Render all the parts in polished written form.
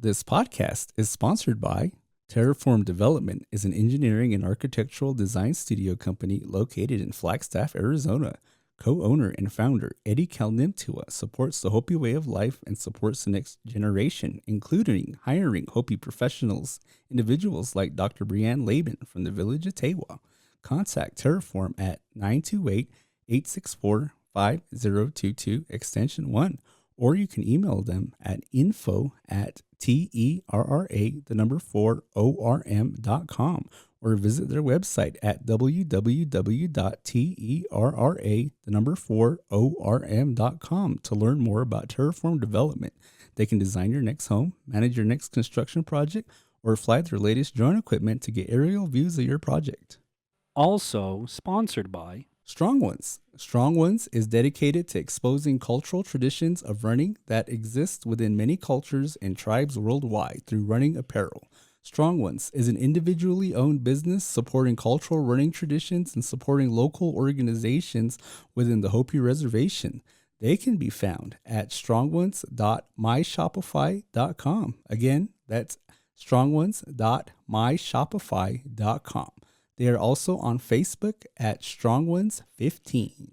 This podcast is sponsored by Terraform Development is an engineering and architectural design studio company located in Flagstaff, Arizona. Co-owner and founder Eddie Kalnimtua supports the Hopi way of life and supports the next generation, including hiring Hopi professionals, individuals like Dr. Brianne Laban from the village of Tewa. Contact Terraform at 928-864-5022 extension 1, or you can email them at info@terra4orm.com or visit their website at www.terra4orm.com to learn more about Terraform Development. They can design your next home, manage your next construction project, or fly their latest drone equipment to get aerial views of your project. Also sponsored by Strong Ones. Strong Ones is dedicated to exposing cultural traditions of running that exist within many cultures and tribes worldwide through running apparel. Strong Ones is an individually owned business supporting cultural running traditions and supporting local organizations within the Hopi Reservation. They can be found at strongones.myshopify.com. Again, that's strongones.myshopify.com. They are also on Facebook at StrongOnes15.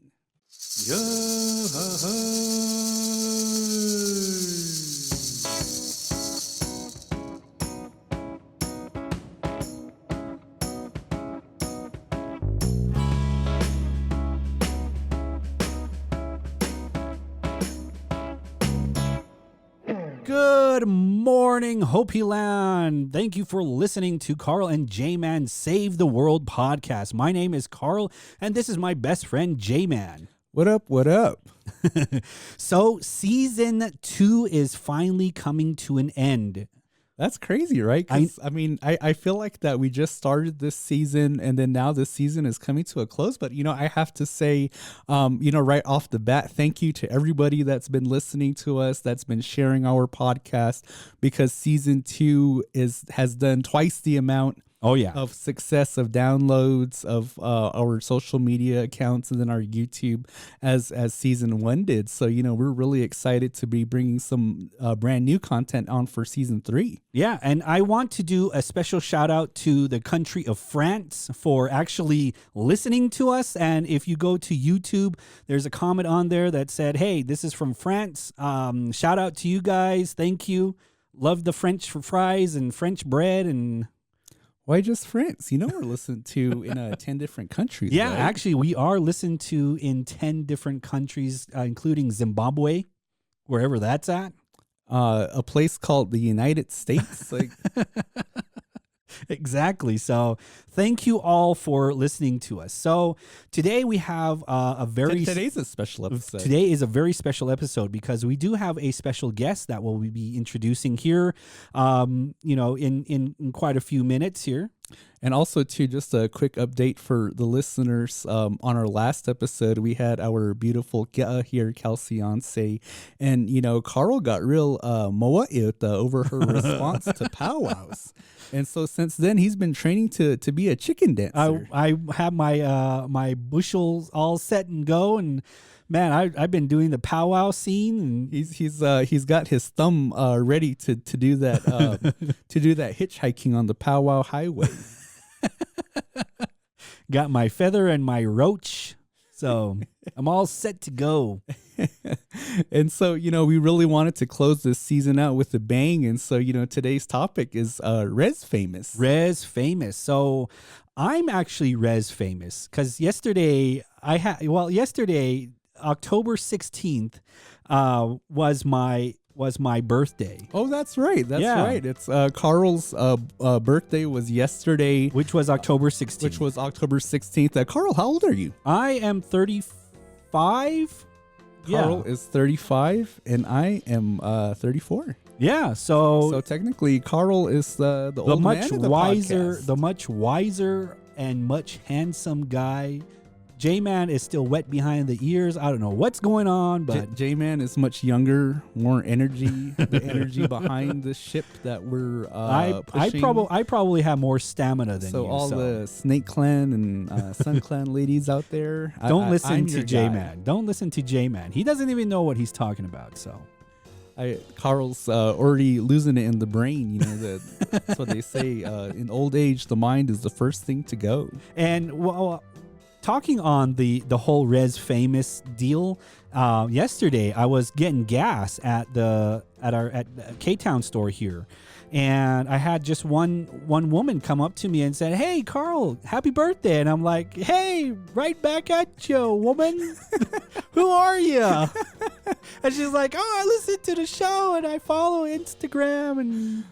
Good morning, Hopi Land. Thank you for listening to Carl and J-Man Save the World podcast. My name is Carl, and this is my best friend, J-Man. What up, what up? So, season 2 is finally coming to an end. That's crazy, right? 'Cause, I feel like that we just started this season and then now this season is coming to a close. But, I have to say, right off the bat, thank you to everybody that's been listening to us, that's been sharing our podcast, because season 2 has done twice the amount of success of downloads of our social media accounts and then our YouTube as season 1 did. So, we're really excited to be bringing some brand new content on for season 3. Yeah, and I want to do a special shout out to the country of France for actually listening to us. And if you go to YouTube, there's a comment on there that said, hey, this is from France. Shout out to you guys. Thank you. Love the French fries and French bread and... Why just France? We're listened to in 10 different countries. Yeah, right? Actually, we are listened to in 10 different countries, including Zimbabwe, wherever that's at. A place called the United States. Exactly. So thank you all for listening to us. So today we have Today's a special episode. Today is a very special episode because we do have a special guest that we'll be introducing here, in quite a few minutes here. And also, too, just a quick update for the listeners. On our last episode, we had our beautiful Gia here, Calciance. And, Carl got real moa'ita over her response to powwows. And so since then, he's been training to be a chicken dancer. I have my bushels all set and go, and man, I've been doing the powwow scene, and he's got his thumb ready to do that to do that hitchhiking on the powwow highway. Got my feather and my roach, so I'm all set to go. And so, we really wanted to close this season out with a bang. And so, today's topic is REZ Famous. REZ Famous. So I'm actually REZ Famous because yesterday, October 16th was my birthday. Oh, that's right. That's right. It's Carl's birthday was yesterday. Which was October 16th. Carl, how old are you? I am 35. Carl is 35 and I am 34. Yeah, so technically Carl is the old man of the podcast. The much wiser and much handsome guy. J-Man is still wet behind the ears. I don't know what's going on, but J-Man is much younger, more energy. The energy behind the ship that we're pushing. I probably have more stamina than you. So all the Snake Clan and Sun Clan ladies out there, don't listen to J-Man. Don't listen to J-Man. He doesn't even know what he's talking about. So Carl's already losing it in the brain. You know, that's what they say. In old age, the mind is the first thing to go. And well, talking on the whole REZ Famous deal, yesterday I was getting gas at our K-Town store here, and I had just one woman come up to me and said, "Hey, Carl, happy birthday!" And I'm like, "Hey, right back at you, woman. Who are you?" And she's like, "Oh, I listen to the show and I follow Instagram and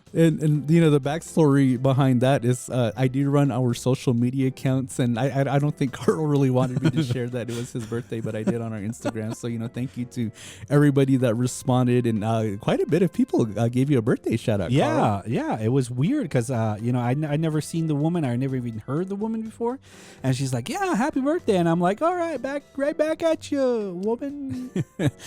you know, the backstory behind that is I do run our social media accounts, and I don't think Carl really wanted me to share that it was his birthday, but I did on our Instagram. So, you know, thank you to everybody that responded, and quite a bit of people gave you a birthday shout out. Carl. Yeah, it was weird because you know, I'd never seen the woman, I never even heard the woman before, and she's like, "Yeah, happy birthday," and I'm like, "All right, right back at you, woman."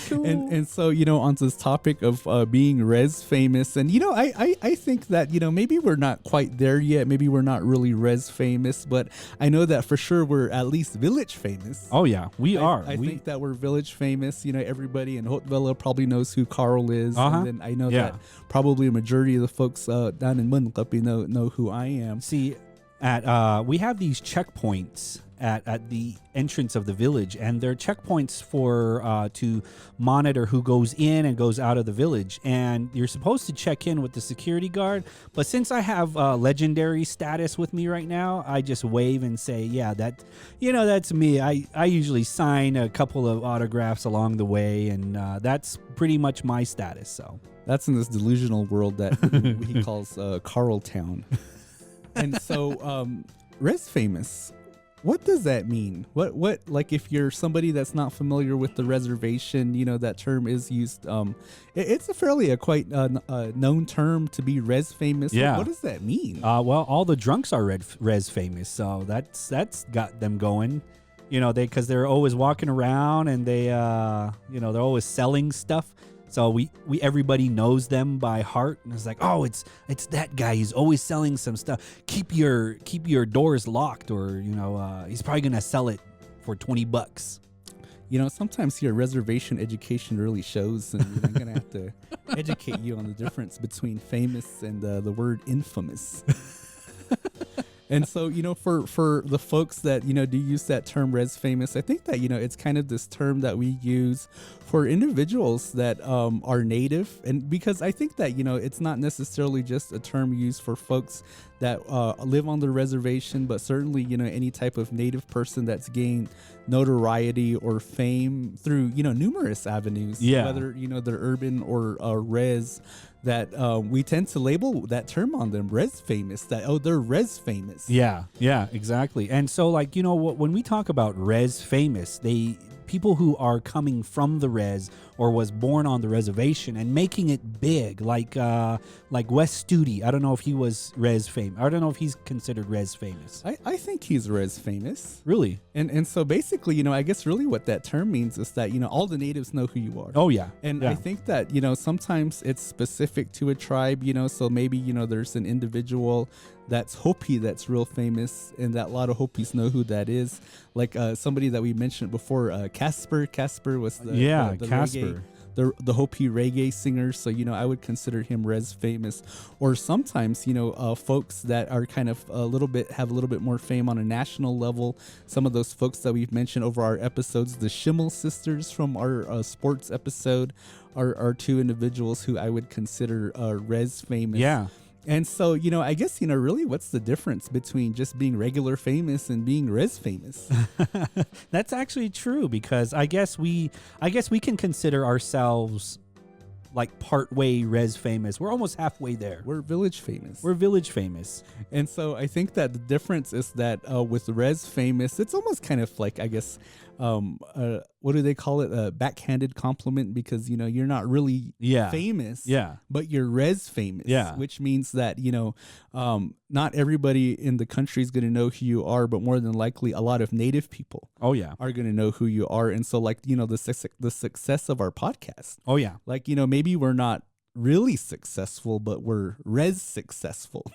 Cool. And so, you know, on this topic of being REZ famous, and you know, I think that, you know, maybe we're not quite there yet, maybe we're not really REZ famous, but I know that for sure we're at least village famous. Oh yeah, we are. I think that we're village famous. You know, everybody in Hotvilla probably knows who Carl is, and then I know that probably a majority of the folks down in Munkapi know who I am. See, we have these checkpoints at the entrance of the village, and they're checkpoints for to monitor who goes in and goes out of the village, and you're supposed to check in with the security guard, but since I have legendary status with me right now, I just wave and say, "Yeah, that's me." I usually sign a couple of autographs along the way, and that's pretty much my status. So that's in this delusional world that he calls Carl Town. And so REZ famous, what does that mean? What like, if you're somebody that's not familiar with the reservation, you know, that term is used. It's a fairly quite known term to be REZ famous. Yeah. What does that mean? Well, all the drunks are REZ famous, so that's got them going. You know, because they're always walking around, and they you know, they're always selling stuff. So we everybody knows them by heart, and it's like, "Oh, it's that guy. He's always selling some stuff. Keep your doors locked, or you know, he's probably gonna sell it for $20." You know, sometimes your reservation education really shows, and I'm gonna have to educate you on the difference between famous and the word infamous. And so, you know, for the folks that, you know, do use that term REZ famous, I think that, you know, it's kind of this term that we use for individuals that are native. And because I think that, you know, it's not necessarily just a term used for folks that live on the reservation, but certainly, you know, any type of native person that's gained notoriety or fame through, you know, numerous avenues, whether, you know, they're urban or REZ, that we tend to label that term on them, REZ famous, that, oh, they're REZ famous. Yeah, exactly. And so, like, you know, when we talk about REZ famous, people who are coming from the res or was born on the reservation and making it big, like Wes Studi. I don't know if he was res famous. I don't know if he's considered res famous. I think he's res famous. Really? And so basically, you know, I guess really what that term means is that, you know, all the natives know who you are. Oh, yeah. And I think that, you know, sometimes it's specific to a tribe, you know, so maybe, you know, there's an individual that's Hopi that's real famous, and that a lot of Hopis know who that is. Like somebody that we mentioned before, Casper. Casper was the Casper. The Hopi reggae singer. So, you know, I would consider him res famous. Or sometimes, you know, folks that are kind of have a little bit more fame on a national level. Some of those folks that we've mentioned over our episodes, the Schimmel sisters from our sports episode, are two individuals who I would consider res famous. Yeah. And so, you know, I guess, you know, really what's the difference between just being regular famous and being res famous? That's actually true, because I guess we can consider ourselves like partway res famous. We're almost halfway there. We're village famous. We're village famous. And so I think that the difference is that with res famous, it's almost kind of like, I guess, what do they call it? A backhanded compliment, because, you know, you're not really famous, but you're res famous, which means that, you know, not everybody in the country is going to know who you are, but more than likely a lot of native people are going to know who you are. And so, like, you know, the success of our podcast. Oh, yeah. Like, you know, maybe we're not really successful, but we're res successful.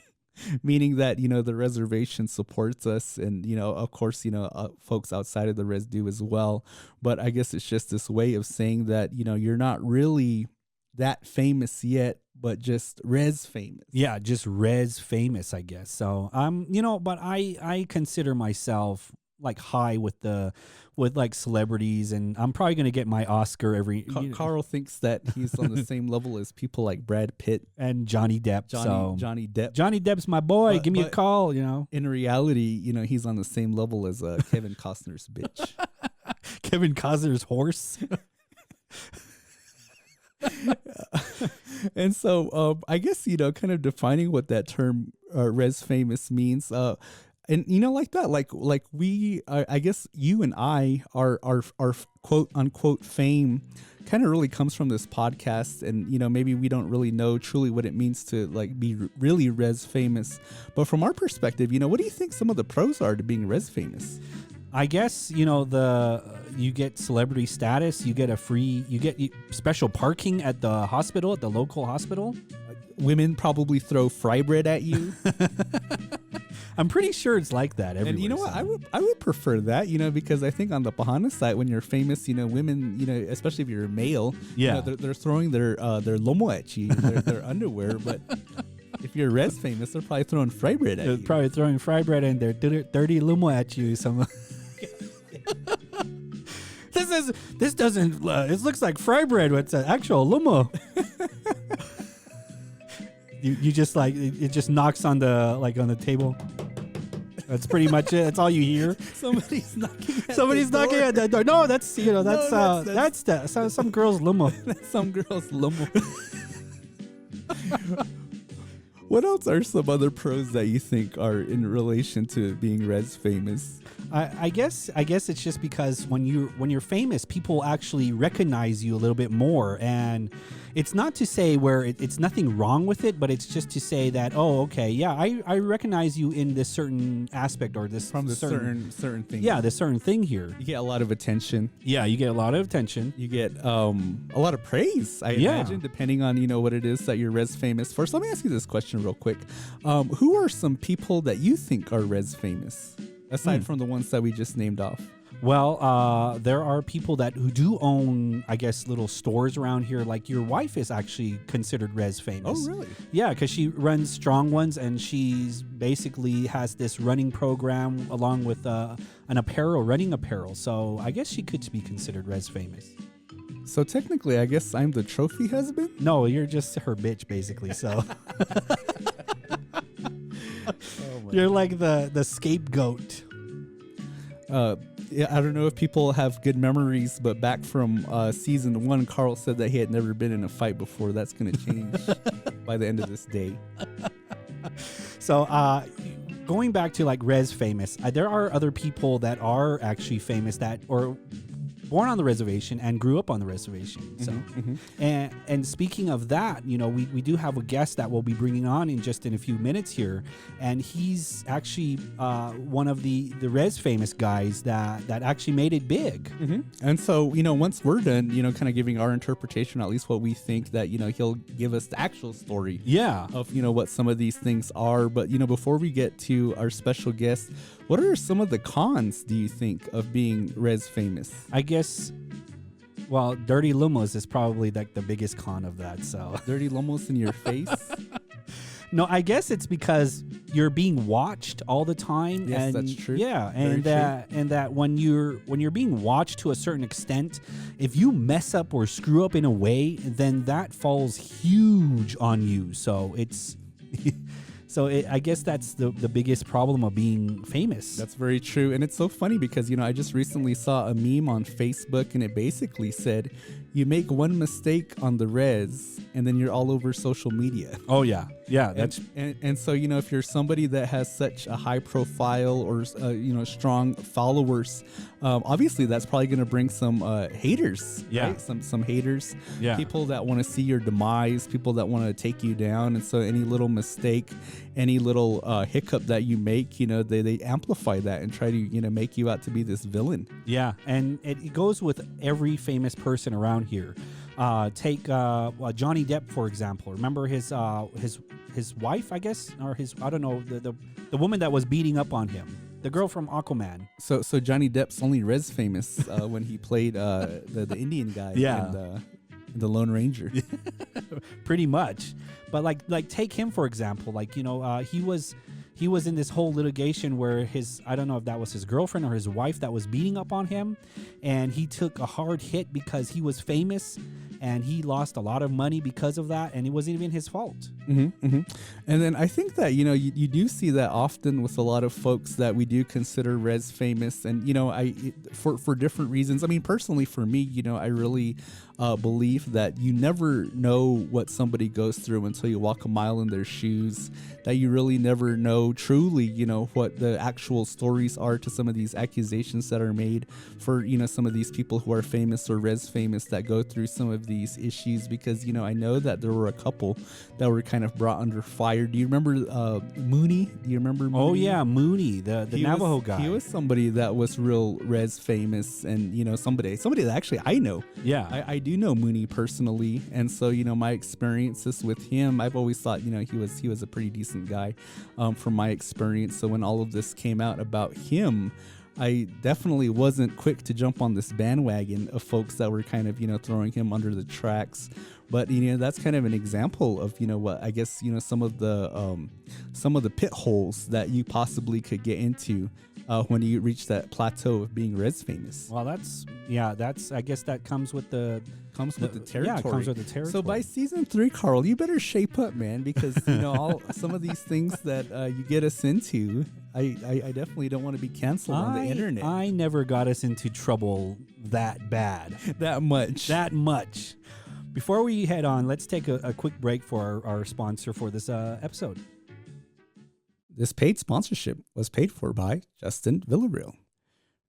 Meaning that, you know, the reservation supports us, and, you know, of course, you know, folks outside of the res do as well. But I guess it's just this way of saying that, you know, you're not really that famous yet, but just REZ famous. Yeah, just REZ famous, I guess. So but I consider myself like high with like celebrities, and I'm probably gonna get my Oscar every. Carl thinks that he's on the same level as people like Brad Pitt and Johnny Depp. Johnny Depp. Johnny Depp's my boy. Give me a call. In reality, he's on the same level as Kevin Costner's bitch. Kevin Costner's horse. And so I guess kind of defining what that term REZ famous means, and like that, like we I guess you and I our quote unquote fame kind of really comes from this podcast, and maybe we don't really know truly what it means to like be really REZ famous, but from our perspective, what do you think some of the pros are to being REZ famous? I guess you get celebrity status, you get special parking at the hospital, at the local hospital. Women probably throw fry bread at you. I'm pretty sure it's like that everywhere. And you know what? I would prefer that, because I think on the Pahona side, when you're famous, women, especially if you're a male, they're throwing their lomo at you, their underwear, but if you're REZ famous, they're probably throwing fry bread at you. They're probably throwing fry bread and their dirty lomo at you. This doesn't. It looks like fry bread. What's an actual lomo? you just like it just knocks on the table. That's pretty much it. That's all you hear. Somebody's knocking at the door. No, that's that's some girl's lomo. That's some girl's lomo. What else are some other pros that you think are in relation to being REZ famous? I guess it's just because when you're famous, people actually recognize you a little bit more, and it's not to say where it's nothing wrong with it, but it's just to say that, oh, okay, yeah, I recognize you in this certain aspect or this from the certain thing. Yeah, this certain thing here. You get a lot of attention. Yeah, you get a lot of attention. You get a lot of praise. I imagine, depending on what it is that you're REZ famous for. So let me ask you this question real quick: who are some people that you think are REZ famous? Aside from the ones that we just named off. Well, there are people who do own, I guess, little stores around here. Like your wife is actually considered REZ famous. Oh, really? Yeah, because she runs Strong Ones, and she's basically has this running program along with running apparel. So I guess she could be considered REZ famous. So technically, I guess I'm the trophy husband? No, you're just her bitch, basically. So. You're like the scapegoat. Yeah, I don't know if people have good memories, but back from season 1, Carl said that he had never been in a fight before. That's going to change by the end of this day. So going back to like REZ famous, there are other people that are actually famous that or born on the reservation and grew up on the reservation. So, and speaking of that, we do have a guest that we'll be bringing on in a few minutes here, and he's actually one of the REZ famous guys that actually made it big. And so, once we're done, kind of giving our interpretation, at least what we think, that he'll give us the actual story. Yeah. Of what some of these things are. But before we get to our special guest, what are some of the cons, do you think, of being REZ famous? I guess, well, dirty lumos is probably like the biggest con of that. So dirty lumos in your face? No, I guess it's because you're being watched all the time. Yes, and that's true. Yeah, and that when you're being watched to a certain extent, if you mess up or screw up in a way, then that falls huge on you. So it's. I guess that's the biggest problem of being famous. That's very true. And it's so funny because, I just recently saw a meme on Facebook, and it basically said, you make one mistake on the REZ and then you're all over social media. Oh, yeah. Yeah. And so, if you're somebody that has such a high profile or, strong followers, obviously that's probably going to bring some haters. Yeah. Right? Some haters. Yeah. People that want to see your demise, people that want to take you down. And so any little mistake, any little hiccup that you make, they amplify that and try to, make you out to be this villain. Yeah. And it goes with every famous person around here. Take Johnny Depp, for example. Remember his wife, I guess, or I don't know, the woman that was beating up on him, the girl from Aquaman. So Johnny Depp's only REZ famous when he played the Indian guy. Yeah. And, The Lone Ranger. Pretty much. But like take him for example. Like, he was in this whole litigation where I don't know if that was his girlfriend or his wife that was beating up on him, and he took a hard hit because he was famous, and he lost a lot of money because of that, and it wasn't even his fault. Mm-hmm, mm-hmm. And then I think that, you do see that often with a lot of folks that we do consider REZ famous, and, for different reasons. I mean, personally for me, I really believe that you never know what somebody goes through until you walk a mile in their shoes, that you really never know truly, what the actual stories are to some of these accusations that are made for, some of these people who are famous or REZ famous that go through some of these issues, because, I know that there were a couple that were kind of brought under fire. Do you remember Mooney? Do you remember Mooney? Oh, yeah, Mooney, the Navajo guy. He was somebody that was real REZ famous, and, somebody that actually I know. Yeah. I do know Mooney personally, and so, my experiences with him, I've always thought, he was a pretty decent guy from my experience. So when all of this came out about him, I definitely wasn't quick to jump on this bandwagon of folks that were kind of, throwing him under the tracks. But, that's kind of an example of, what I guess, some of the pit holes that you possibly could get into when you reach that plateau of being REZ famous. Well, I guess that comes with the territory. Yeah, it comes with the territory. So by season 3, Carl, you better shape up, man, because some of these things that you get us into, I definitely don't want to be canceled on the internet. I never got us into trouble that bad. That much. Before we head on, let's take a quick break for our sponsor for this episode. This paid sponsorship was paid for by Justin Villarreal.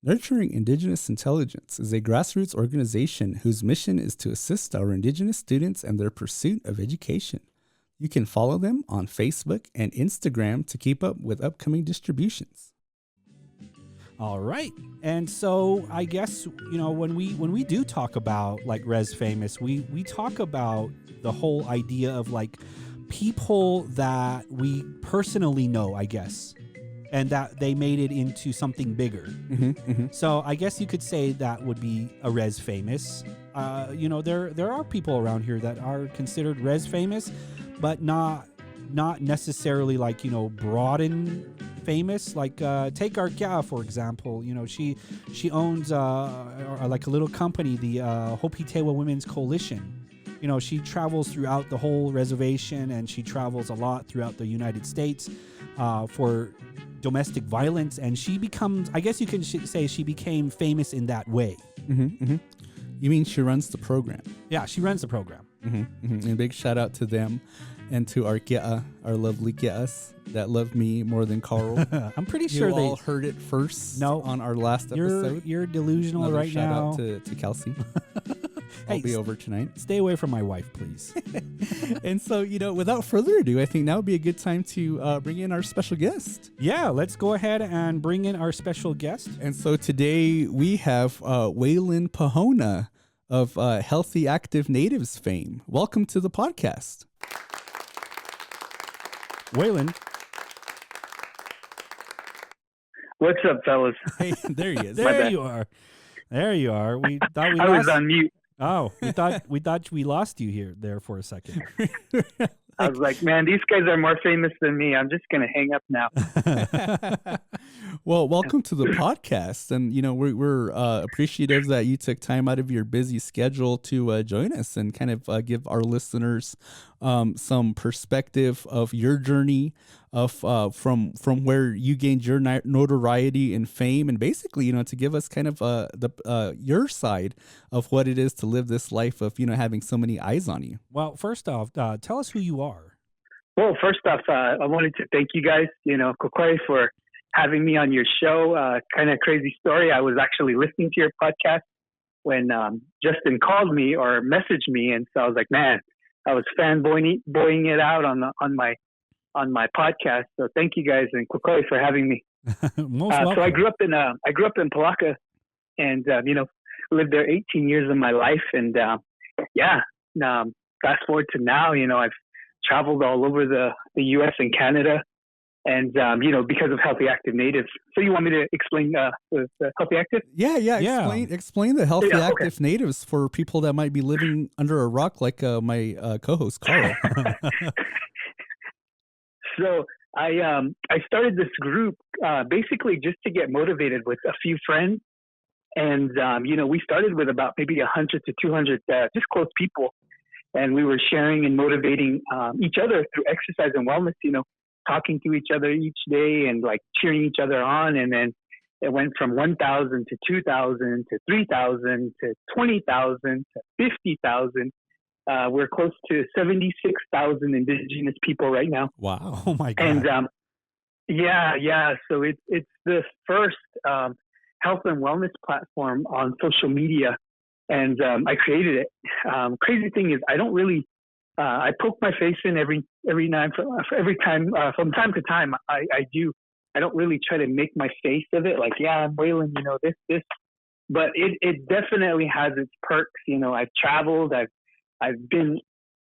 Nurturing Indigenous Intelligence is a grassroots organization whose mission is to assist our Indigenous students in their pursuit of education. You can follow them on Facebook and Instagram to keep up with upcoming distributions. All right. And so I guess, when we do talk about like REZ Famous, we talk about the whole idea of like people that we personally know, I guess, and that they made it into something bigger. Mm-hmm, mm-hmm. So I guess you could say that would be a REZ Famous. There are people around here that are considered REZ famous, but not necessarily like, broaden famous. Like take Arkia, for example. She owns like a little company, the Hopitewa Women's Coalition. She travels throughout the whole reservation, and she travels a lot throughout the United States for domestic violence, and she becomes, I guess you can say she became famous in that way. Mm-hmm, mm-hmm. You mean she runs the program? Yeah, she runs the program. Mm-hmm, mm-hmm. And big shout out to them and to our Ki'a, our lovely Ki'as that love me more than Carl. I'm pretty sure you they all heard it first on our last episode. You're delusional. Another right shout now. Out to Kelsey. I'll be over tonight. Stay away from my wife, please. And so, without further ado, I think now would be a good time to bring in our special guest. Yeah, let's go ahead and bring in our special guest. And so today we have Wayland Pahona of Healthy Active Natives fame. Welcome to the podcast. Wayland. What's up, fellas? Hey, there he is. There you are. There you are. We thought I was on mute. Oh, we thought we lost you there for a second. I was like, man, these guys are more famous than me. I'm just going to hang up now. Well, welcome to the podcast. And, we're appreciative that you took time out of your busy schedule to join us and kind of give our listeners some perspective of your journey of from where you gained your notoriety and fame, and basically, to give us kind of your side of what it is to live this life of, having so many eyes on you. Well, first off, tell us who you are. Well, first off, I wanted to thank you guys, Kokoi, for having me on your show. Kind of crazy story. I was actually listening to your podcast when Justin called me or messaged me, and so I was like, man, I was fanboying it out on my podcast. So thank you guys and Kokoi for having me. So I grew up in Palaka, and lived there 18 years of my life, and fast forward to now, I've traveled all over the U.S. and Canada, And, because of Healthy Active Natives. So you want me to explain the Healthy Active? Yeah. Explain the Healthy Active Natives for people that might be living under a rock, like my co-host Carl. So I started this group basically just to get motivated with a few friends. And, we started with about maybe 100 to 200 just close people. And we were sharing and motivating each other through exercise and wellness, talking to each other each day and like cheering each other on. And then it went from 1,000 to 2,000 to 3,000 to 20,000 to 50,000. We're close to 76,000 indigenous people right now. Wow. Oh my God. And so it's the first health and wellness platform on social media. And I created it. Crazy thing is I don't really I poke my face in every time from time to time. I do. I don't really try to make my face of it. Like, yeah, I'm Wayland, this. But it definitely has its perks. I've traveled. I've been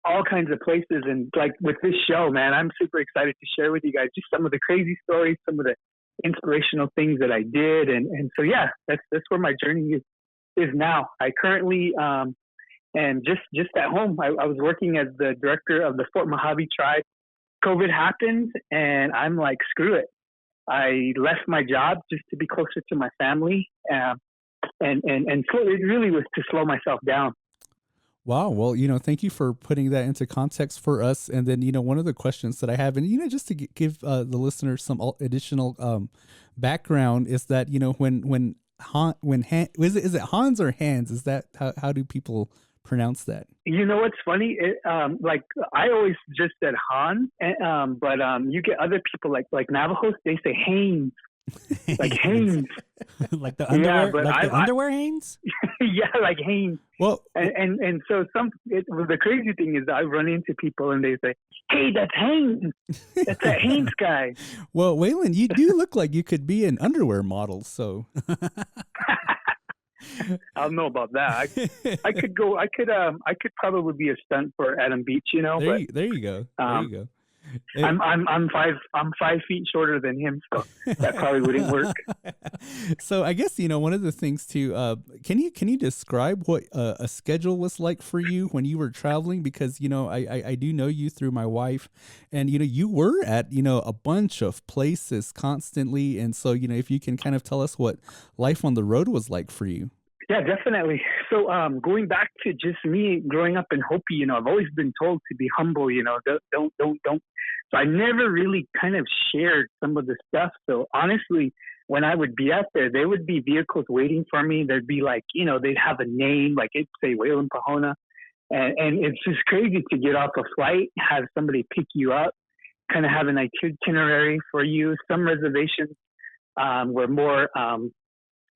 all kinds of places, and like with this show, man, I'm super excited to share with you guys just some of the crazy stories, some of the inspirational things that I did, and so yeah, that's where my journey is now. I currently and just at home. I was working as the director of the Fort Mojave tribe. COVID happened, and I'm like, screw it. I left my job just to be closer to my family, and so it really was to slow myself down. Wow. Well, thank you for putting that into context for us. And then, one of the questions that I have, and, just to give the listeners some additional background is that, is it Hans or Hans? Is that, how do people pronounce that? What's funny? Like I always just said Han, but you get other people like Navajos, they say Haynes. Like Haynes. Like the underwear, the underwear Haynes? Yeah, like Haynes. Well, and so the crazy thing is I run into people and they say, "Hey, that's Haynes. That's that Haynes guy." Well, Wayland, you do look like you could be an underwear model, so I don't know about that. I could probably be a stunt for Adam Beach, There you go. There you go. I'm 5 feet shorter than him, so that probably wouldn't work. So I guess one of the things too. Can you describe what a schedule was like for you when you were traveling? Because I do know you through my wife, and you were at a bunch of places constantly, and so if you can kind of tell us what life on the road was like for you. Yeah, definitely. So going back to just me growing up in Hopi, I've always been told to be humble, don't. So I never really kind of shared some of the stuff. So honestly, when I would be out there, there would be vehicles waiting for me. There'd be like, they'd have a name, like it'd say Wayland Pahona. And it's just crazy to get off a flight, have somebody pick you up, kind of have an itinerary for you. Some reservations were more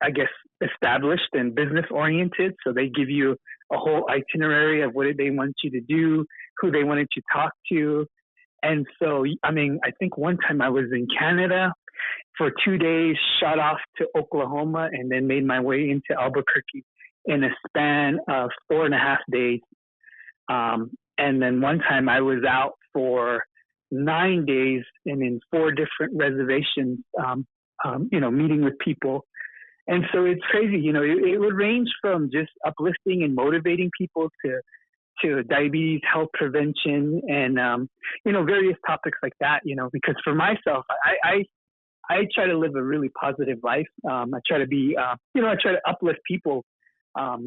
I guess, established and business oriented. So they give you a whole itinerary of what they want you to do, who they wanted to talk to. And so, I think one time I was in Canada for 2 days, shot off to Oklahoma, and then made my way into Albuquerque in a span of 4.5 days. And then one time I was out for 9 days and in 4 different reservations, meeting with people. And so it's crazy, it would range from just uplifting and motivating people to diabetes, health prevention, and, various topics like that, because for myself, I try to live a really positive life. I try to be, I try to uplift people.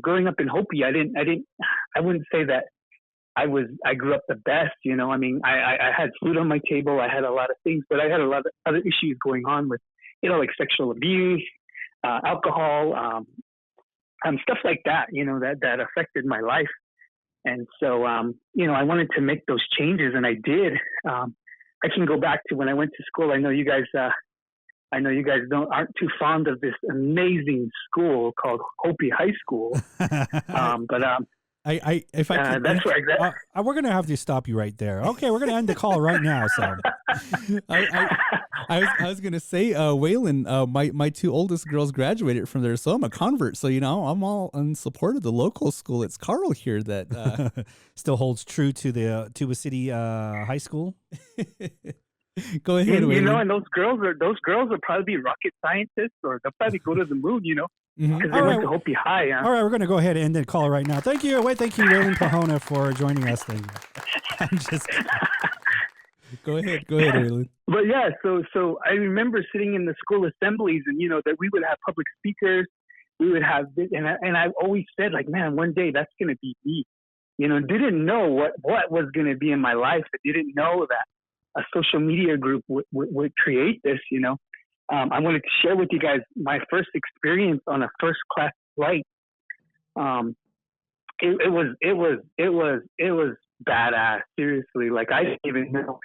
Growing up in Hopi, I wouldn't say that I grew up the best, I had food on my table. I had a lot of things, but I had a lot of other issues going on with, like sexual abuse, alcohol, stuff like that, that affected my life. And so, I wanted to make those changes, and I did. I can go back to when I went to school. I know you guys aren't too fond of this amazing school called Hopi High School, but if I can, that's where we're gonna have to stop you right there. Okay, we're gonna end the call right now. So, I was gonna say, Wayland, my 2 oldest girls graduated from there, so I'm a convert. So I'm all in support of the local school. It's Carl here that still holds true to the Tuba City High School. Go ahead, you know, Wayland. and those girls will probably be rocket scientists, or they'll probably go to the moon, you know, because they All went right. to Hopi High. Huh? All right, we're going to go ahead and end the call right now. Thank you, Wayland Pahona, for joining us. I'm just Go ahead, Wayland. But yeah, so I remember sitting in the school assemblies, and you know that we would have public speakers, we would have this, and I've always said like, man, one day that's going to be me. You know, didn't know what was going to be in my life. I didn't know that a social media group would create this. You know, I wanted to share with you guys my first experience on a first class flight. It was badass. Seriously, like I didn't even know.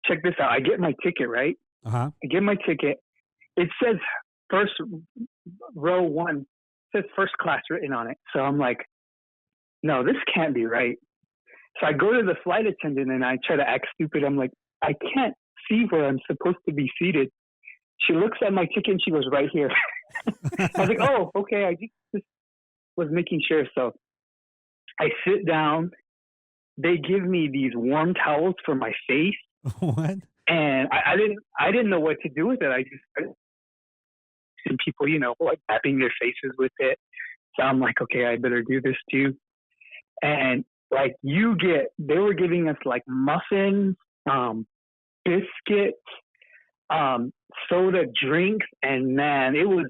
Check this out. I get my ticket, right? Uh-huh. I get my ticket. It says first row one. It says first class written on it. So I'm like, no, this can't be right. So I go to the flight attendant and I try to act stupid. I'm like, I can't see where I'm supposed to be seated. She looks at my ticket and she goes, right here. I was like, oh, okay. I just was making sure. So I sit down. They give me these warm towels for my face. What? And I didn't know what to do with it. I just and people, you know, like tapping their faces with it. So I'm like, okay, I better do this too. And like they were giving us like muffins, biscuits, soda drinks, and man, it was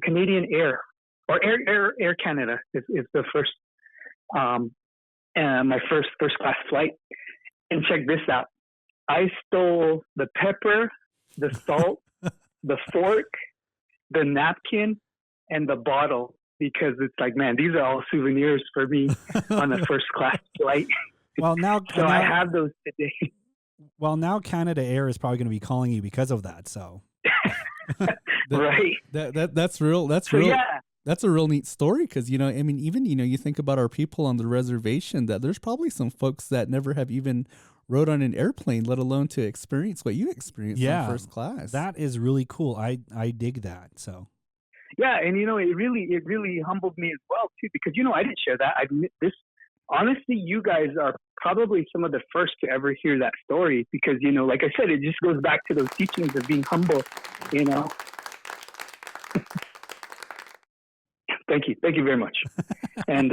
Canadian Air, or Air Canada is the first my first class flight. And check this out. I stole the pepper, the salt, the fork, the napkin, and the bottle, because it's like, man, these are all souvenirs for me on a first class flight. Well, now, I have those today. Well, now Canada Air is probably going to be calling you because of that. So, Right. That's real. That's So real. yeah. That's a real neat story, because, you know, I mean, even, you know, you think about our people on the reservation, that there's probably some folks that never have even rode on an airplane, let alone to experience what you experienced in first class. That is really cool. I dig that. So. Yeah, and you know, it really humbled me as well too, because you know I didn't share that. I admit this. Honestly, you guys are probably some of the first to ever hear that story, because you know, like I said, it just goes back to those teachings of being humble. You know. Thank you very much. And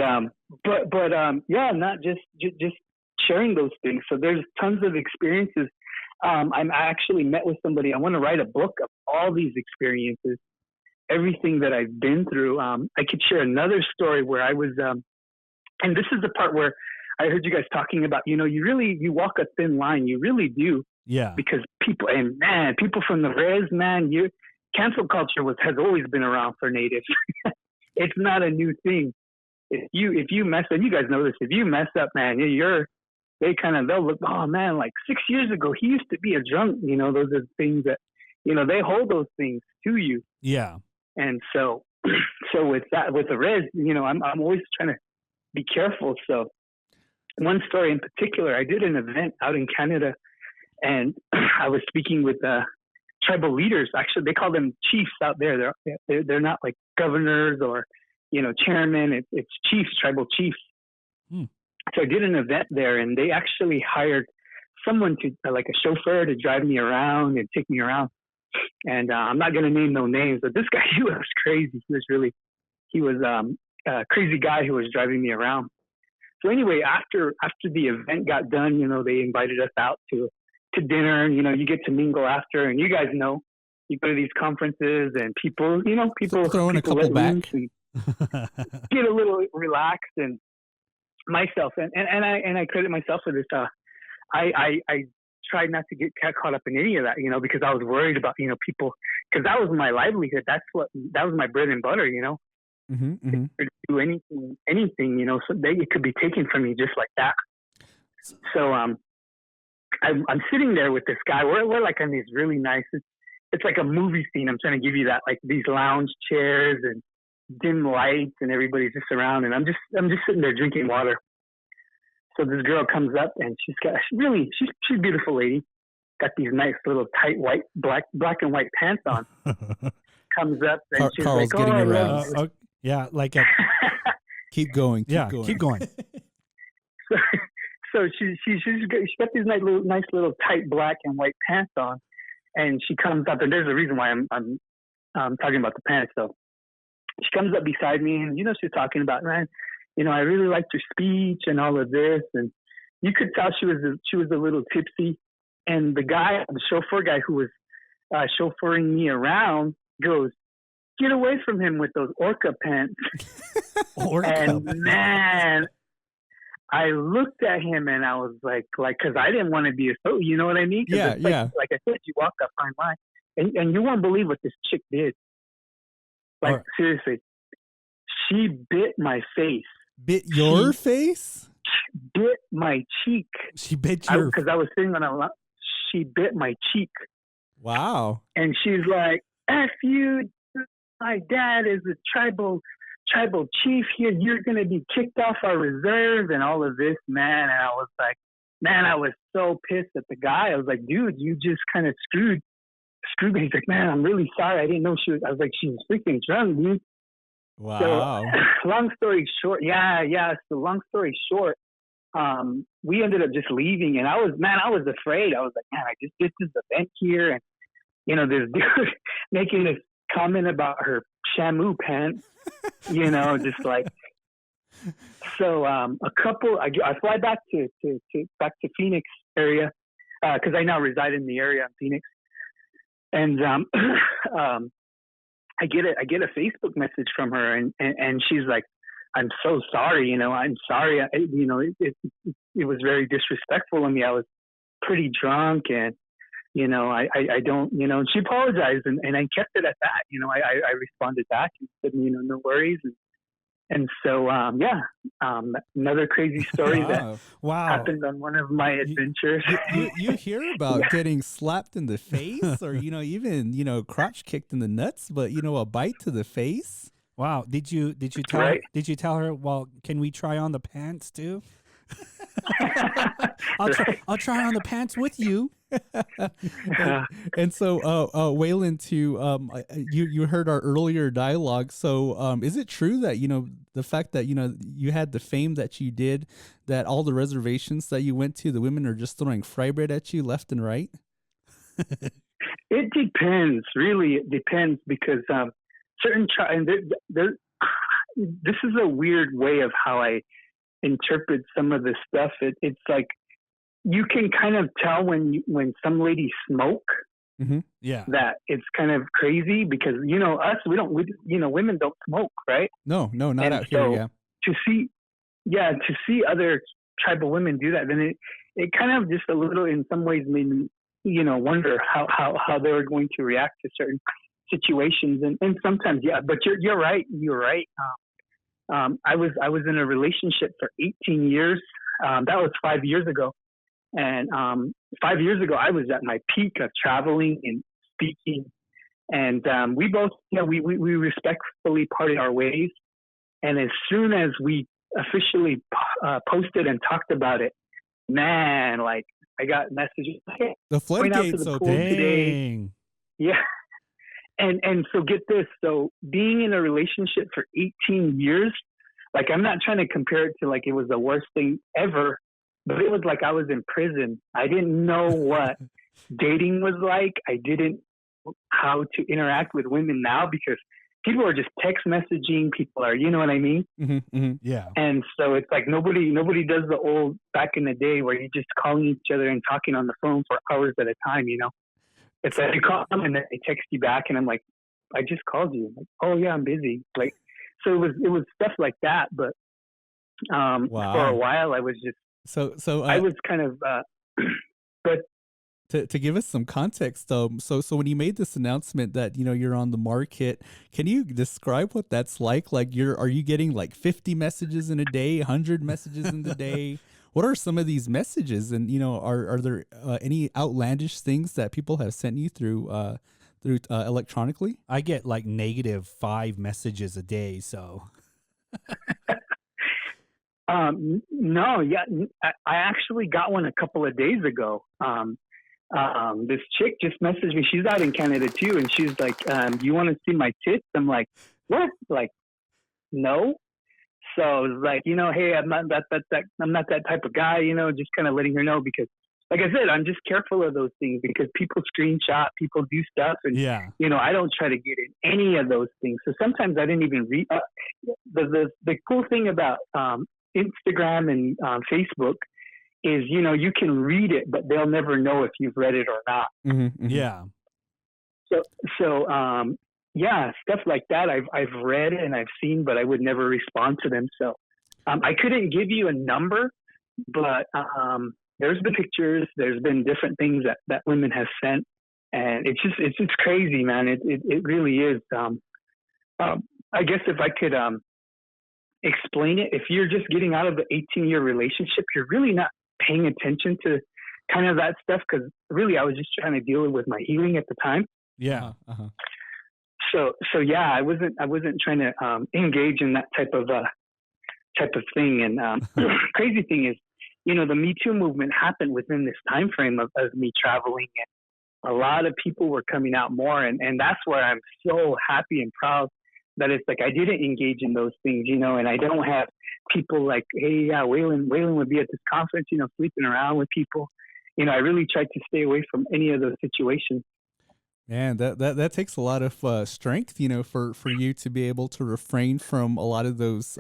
but yeah, not just sharing those things. So there's tons of experiences. I actually met with somebody. I want to write a book of all these experiences, everything that I've been through. I could share another story where I was, and this is the part where I heard you guys talking about, you know, you walk a thin line. You really do. Yeah. Because people from the REZ, man, cancel culture has always been around for natives. It's not a new thing. If you mess up, you guys know this. If you mess up, man, they'll look, oh man, like 6 years ago he used to be a drunk. You know, those are things that, you know, they hold those things to you. Yeah. And so with the REZ, you know, I'm always trying to be careful. So one story in particular, I did an event out in Canada, and I was speaking with tribal leaders. Actually, they call them chiefs out there. They're not like governors or, you know, chairmen. It's chiefs, tribal chiefs. So I did an event there, and they actually hired someone to like a chauffeur to drive me around and take me around. And I'm not going to name no names, but this guy, he was crazy. He was a crazy guy who was driving me around. So anyway, after the event got done, you know, they invited us out to dinner, and, you know, you get to mingle after, and you guys know, you go to these conferences and people throwing a couple back and get a little relaxed. And myself, and I credit myself for this. I tried not to get caught up in any of that, you know, because I was worried about, you know, people, because that was my livelihood. That was my bread and butter, you know. Mm-hmm. To do anything, you know, so it could be taken from me just like that. So I'm sitting there with this guy. We're like on these really nice. It's like a movie scene. I'm trying to give you that, like these lounge chairs and dim lights, and everybody's just around, and I'm just sitting there drinking water. So this girl comes up, and she's a beautiful lady, got these nice little tight black and white pants on. Comes up, and she's Carl's like, getting "Oh, aroused." Yeah, like keep going. Keep going. So she got these nice little tight black and white pants on, and she comes up, and there's a reason why I'm talking about the pants though. She comes up beside me, and she's talking about, man, I really liked your speech and all of this, and you could tell she was a little tipsy. And the chauffeur guy who was chauffeuring me around goes, "Get away from him with those orca pants." And man, I looked at him and I was like, because I didn't want to be you know what I mean? Yeah, yeah. Like I said, you walk that fine line, and you won't believe what this chick did. Like seriously, she bit my face. Bit your face? Bit my cheek. She bit your because I was sitting on a lot. She bit my cheek. Wow. And she's like, "F you, my dad is a tribal chief here. You're going to be kicked off our reserve," and all of this, man. And I was like, man, I was so pissed at the guy. I was like, dude, you just kind of screwed me. He's like, man, I'm really sorry. I didn't know she was. I was like, she's freaking drunk, dude. Wow. So, long story short, So long story short, we ended up just leaving, and I was afraid. I was like, man, I just did this event here, and this dude making this comment about her shamu pants, just like. So I fly back to Phoenix area because I now reside in the area in Phoenix, and I get a Facebook message from her, and she's like, "I'm so sorry, I'm sorry, it was very disrespectful of me. I was pretty drunk, and I don't, and she apologized, and I kept it at that. I responded back and said, no worries, and so another crazy story that happened on one of my adventures. You hear about getting slapped in the face, or even crotch kicked in the nuts, but a bite to the face. Wow! Did you tell her? Well, can we try on the pants too? I'll try on the pants with you. And so, Wayland, too, you heard our earlier dialogue. So, is it true that the fact that you had the fame that you did, that all the reservations that you went to, the women are just throwing fry bread at you left and right? It depends. Really, it depends because and this is a weird way of how I interpret some of this stuff. It's like you can kind of tell when some ladies smoke. Mm-hmm. Yeah, that it's kind of crazy because us women don't smoke, right? No, not out here. Yeah, to see other tribal women do that, then it kind of just a little in some ways made me wonder how they were going to react to certain situations, and sometimes but you're right. I was in a relationship for 18 years. That was 5 years ago. And 5 years ago, I was at my peak of traveling and speaking. And we both, we respectfully parted our ways. And as soon as we officially posted and talked about it, man, like I got messages. Hey, the floodgates open today. Yeah. And so get this. So being in a relationship for 18 years, like I'm not trying to compare it to like it was the worst thing ever, but it was like I was in prison. I didn't know what dating was like. I didn't know how to interact with women now because people are just text messaging. People are, you know what I mean? Mm-hmm, mm-hmm. Yeah. And so it's like nobody does the old back in the day where you're just calling each other and talking on the phone for hours at a time, It's like you call them and then they text you back, and I'm like, I just called you. Like, oh yeah, I'm busy. Like, so it was stuff like that. But for a while, I was just I was kind of. But to give us some context, so when you made this announcement that you're on the market, can you describe what that's like? Like, are you getting like 50 messages in a day, 100 messages in the day? What are some of these messages? And, are there any outlandish things that people have sent you through electronically? I get like -5 messages a day. So. No, yeah. I actually got one a couple of days ago. This chick just messaged me. She's out in Canada too. And she's like, do you want to see my tits? I'm like, what? Like, no. So I was like, hey, I'm not I'm not that type of guy, just kind of letting her know because, like I said, I'm just careful of those things because people screenshot, people do stuff, and Yeah. I don't try to get in any of those things. So sometimes I didn't even read. The cool thing about Instagram and Facebook is you can read it, but they'll never know if you've read it or not. Mm-hmm, mm-hmm. Yeah. So yeah, stuff like that I've read and I've seen, but I would never respond to them. So I couldn't give you a number, but there's been pictures, there's been different things that women have sent, and it's just crazy, man. It really is. I guess if I could explain it, if you're just getting out of the 18-year relationship, you're really not paying attention to kind of that stuff because really I was just trying to deal with my healing at the time. Yeah. Uh-huh. So yeah, I wasn't trying to engage in that type of thing. And crazy thing is, the Me Too movement happened within this time frame of me traveling, and a lot of people were coming out more, and that's where I'm so happy and proud that it's like I didn't engage in those things, and I don't have people like, hey, yeah, Wayland would be at this conference, sleeping around with people. I really tried to stay away from any of those situations. Man, that takes a lot of strength, for you to be able to refrain from a lot of those,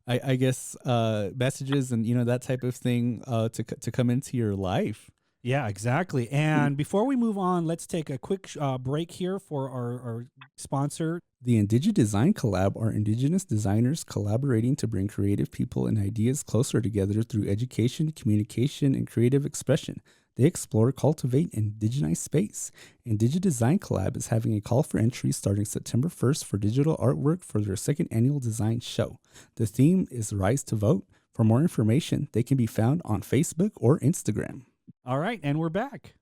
I guess, messages and that type of thing to come into your life. Yeah, exactly. And before we move on, let's take a quick break here for our sponsor. The Indige Design Collab are Indigenous designers collaborating to bring creative people and ideas closer together through education, communication, and creative expression. They explore, cultivate, and indigenize space. Indige Design Collab is having a call for entry starting September 1st for digital artwork for their second annual design show. The theme is Rise to Vote. For more information, they can be found on Facebook or Instagram. All right, and we're back.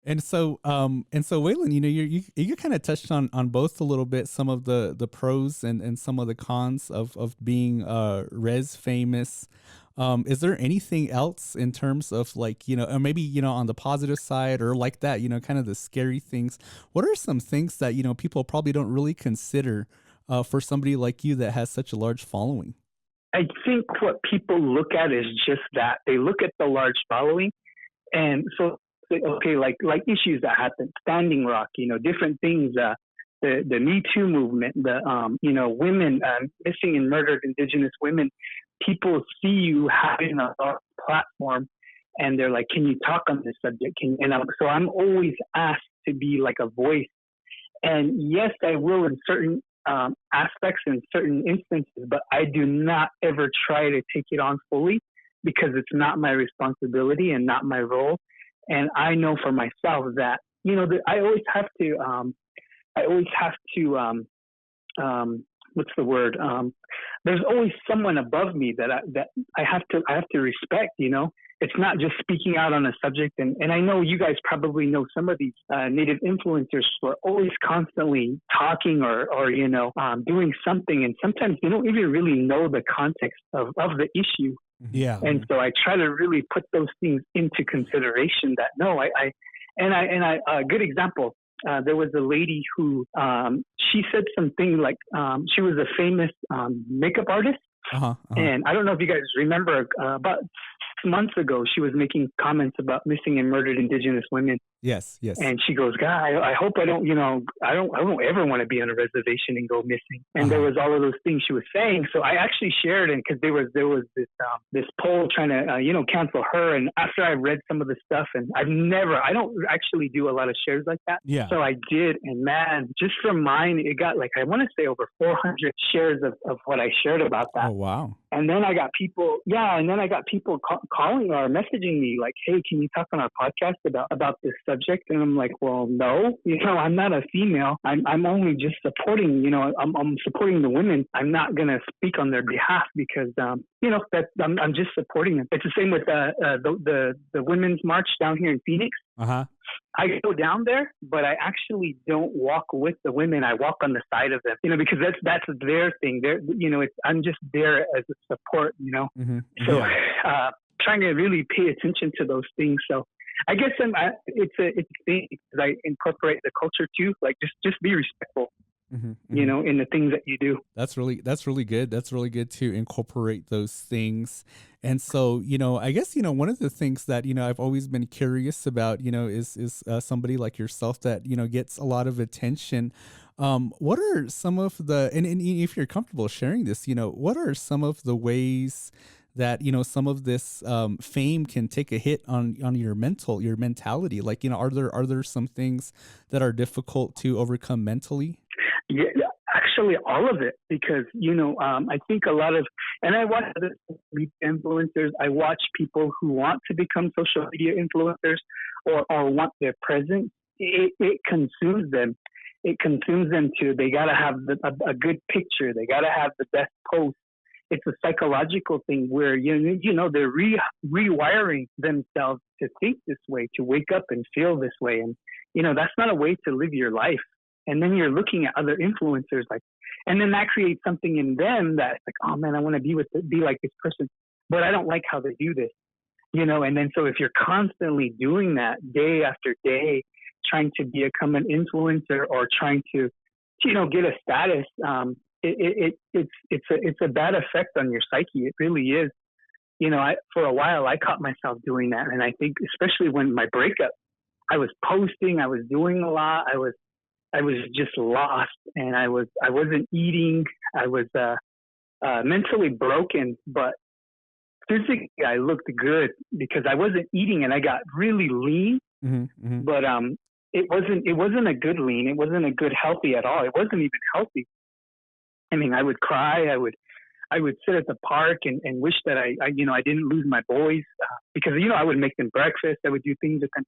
And so Wayland, you kind of touched on both a little bit, some of the pros and some of the cons of being REZ Famous. Is there anything else in terms of like, or maybe, on the positive side or like that, kind of the scary things? What are some things that, people probably don't really consider for somebody like you that has such a large following? I think what people look at is just that. They look at the large following. And so, okay, like issues that happen, Standing Rock, different things, the Me Too movement, the, women, missing and murdered Indigenous women, people see you having a platform and they're like, can you talk on this subject? So I'm always asked to be like a voice. And yes, I will in certain aspects, in certain instances, but I do not ever try to take it on fully because it's not my responsibility and not my role. And I know for myself that, I always have to, what's the word? There's always someone above me that I have to respect, It's not just speaking out on a subject. And I know you guys probably know some of these Native influencers who are always constantly talking or doing something. And sometimes they don't even really know the context of the issue. Yeah. And so I try to really put those things into consideration that no, a good example, there was a lady who, she said something like, she was a famous makeup artist. And I don't know if you guys remember, about 6 months ago, she was making comments about missing and murdered Indigenous women. Yes. And she goes, God, I hope I don't ever want to be on a reservation and go missing. And there was all of those things she was saying. So I actually shared it because there was this poll trying to, cancel her. And after I read some of the stuff, and I don't actually do a lot of shares like that. Yeah. So I did. And man, just from mine, it got like, I want to say over 400 shares of what I shared about that. Oh, wow. And then I got people, calling or messaging me like, hey, can you talk on our podcast about this subject? And I'm like, well, no, I'm not a female. I'm only just supporting, I'm supporting the women. I'm not going to speak on their behalf because, that I'm just supporting them. It's the same with the Women's March down here in Phoenix. I go down there, but I actually don't walk with the women. I walk on the side of them, because that's their thing. I'm just there as a support, Mm-hmm. So, trying to really pay attention to those things. So I guess it's a thing because I incorporate the culture too. Like just be respectful. in the things that you do. That's really good. That's really good to incorporate those things. And so, I guess, one of the things that, I've always been curious about, is somebody like yourself that, gets a lot of attention. What are some of and if you're comfortable sharing this, what are some of the ways that, some of this fame can take a hit on your mentality? Like, are there some things that are difficult to overcome mentally? Yeah, actually, all of it, because I think a lot of, and I watch other influencers. I watch people who want to become social media influencers or want their presence. It consumes them. It consumes them too. They got to have a good picture. They got to have the best post. It's a psychological thing where they're rewiring themselves to think this way, to wake up and feel this way, and that's not a way to live your life. And then you're looking at other influencers, and then that creates something in them that's like, oh man, I want to be like this person, but I don't like how they do this, And then so if you're constantly doing that day after day, trying to become an influencer or trying to, get a status, it's a bad effect on your psyche. It really is. For a while I caught myself doing that, and I think especially when my breakup, I was posting, I was doing a lot, I was just lost, and I wasn't eating. I was mentally broken, but physically I looked good because I wasn't eating, and I got really lean. But it wasn't a good lean. It wasn't a good healthy at all. It wasn't even healthy. I mean, I would cry. I would sit at the park and wish that I didn't lose my boys because I would make them breakfast. I would do things with them.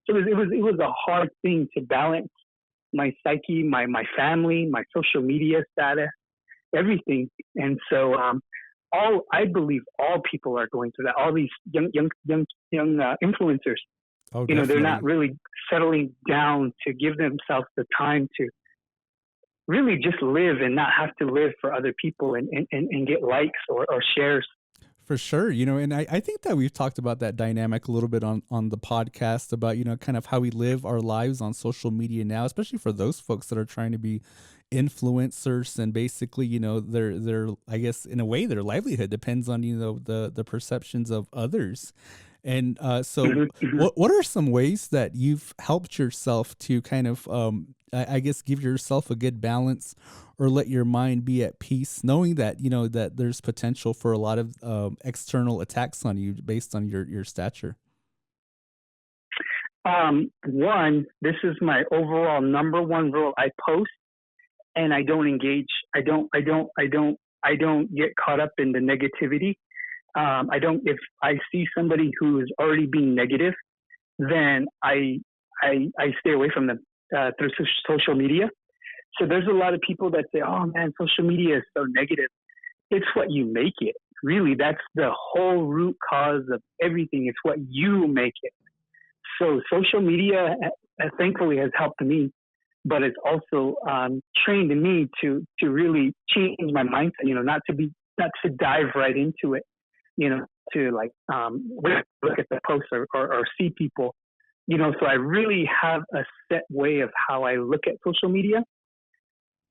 So it was a hard thing to balance my psyche, my family, my social media status, everything. And so I believe all people are going through that. All these young influencers, Oh, they're not really settling down to give themselves the time to really just live and not have to live for other people and get likes or shares. For sure, and I think that we've talked about that dynamic a little bit on the podcast about, kind of how we live our lives on social media now, especially for those folks that are trying to be influencers, and basically, their I guess in a way their livelihood depends on, the perceptions of others. And so what are some ways that you've helped yourself to kind of, I guess, give yourself a good balance or let your mind be at peace, knowing that, that there's potential for a lot of external attacks on you based on your stature? One, this is my overall number one rule. I post and I don't engage. I don't get caught up in the negativity. If I see somebody who is already being negative, then I stay away from them through social media. So there's a lot of people that say, oh man, social media is so negative. It's what you make it. Really, that's the whole root cause of everything. It's what you make it. So social media, thankfully, has helped me, but it's also trained me to really change my mindset, not to dive right into it. To look at the posts or see people, so I really have a set way of how I look at social media.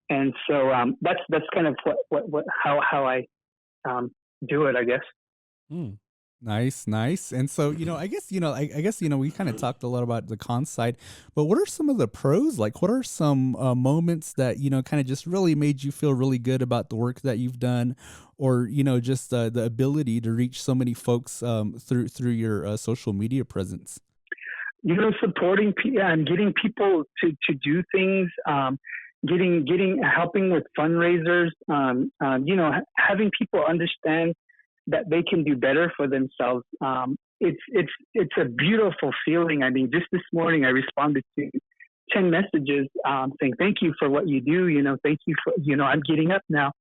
And so that's kind of how I do it, I guess. Nice. And so, I guess, we kind of talked a lot about the con side, but what are some of the pros? Like, what are some moments that, kind of just really made you feel really good about the work that you've done, or, just the ability to reach so many folks through your social media presence? Supporting and getting people to do things, helping with fundraisers, having people understand that they can do better for themselves. It's a beautiful feeling. I mean, just this morning I responded to 10 messages saying, thank you for what you do. Thank you for, I'm getting up now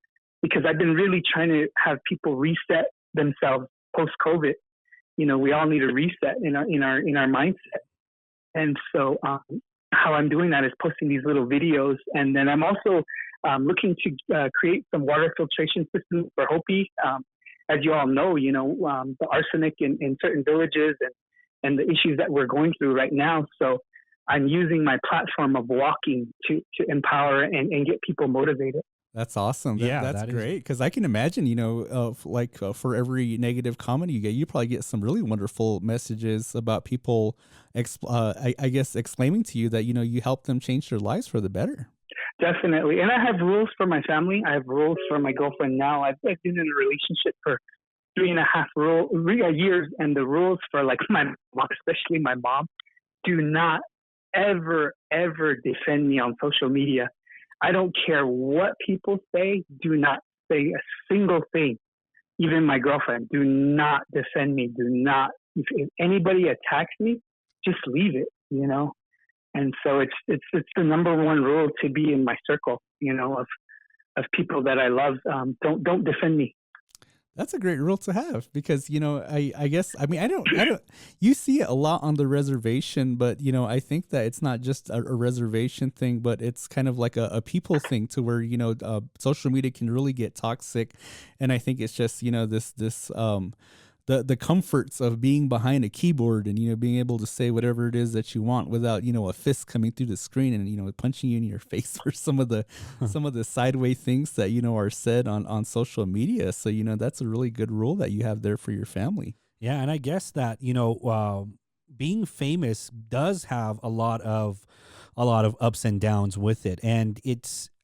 because I've been really trying to have people reset themselves post-COVID. We all need a reset in our mindset. And so how I'm doing that is posting these little videos. And then I'm also looking to create some water filtration systems for Hopi. As you all know, the arsenic in certain villages and the issues that we're going through right now. So I'm using my platform of walking to empower and get people motivated. That's awesome. That's great. Because I can imagine, for every negative comment you get, you probably get some really wonderful messages about people, I guess, exclaiming to you that, you help them change their lives for the better. Definitely. And I have rules for my family. I have rules for my girlfriend now. I've been in a relationship for 3.5 years. And the rules for like my mom, especially my mom, do not ever, ever defend me on social media. I don't care what people say. Do not say a single thing. Even my girlfriend, do not defend me. Do not, if anybody attacks me, just leave it, And so it's the number one rule to be in my circle, of people that I love. Don't defend me. That's a great rule to have because, I guess, I don't, you see it a lot on the reservation, but, I think that it's not just a reservation thing, but it's kind of like a people thing to where, social media can really get toxic. And I think it's just, the comforts of being behind a keyboard and, being able to say whatever it is that you want without, a fist coming through the screen and, punching you in your face for some of the sideways things that, are said on social media. So, that's a really good rule that you have there for your family. Yeah. And I guess that, being famous does have a lot of ups and downs with it. And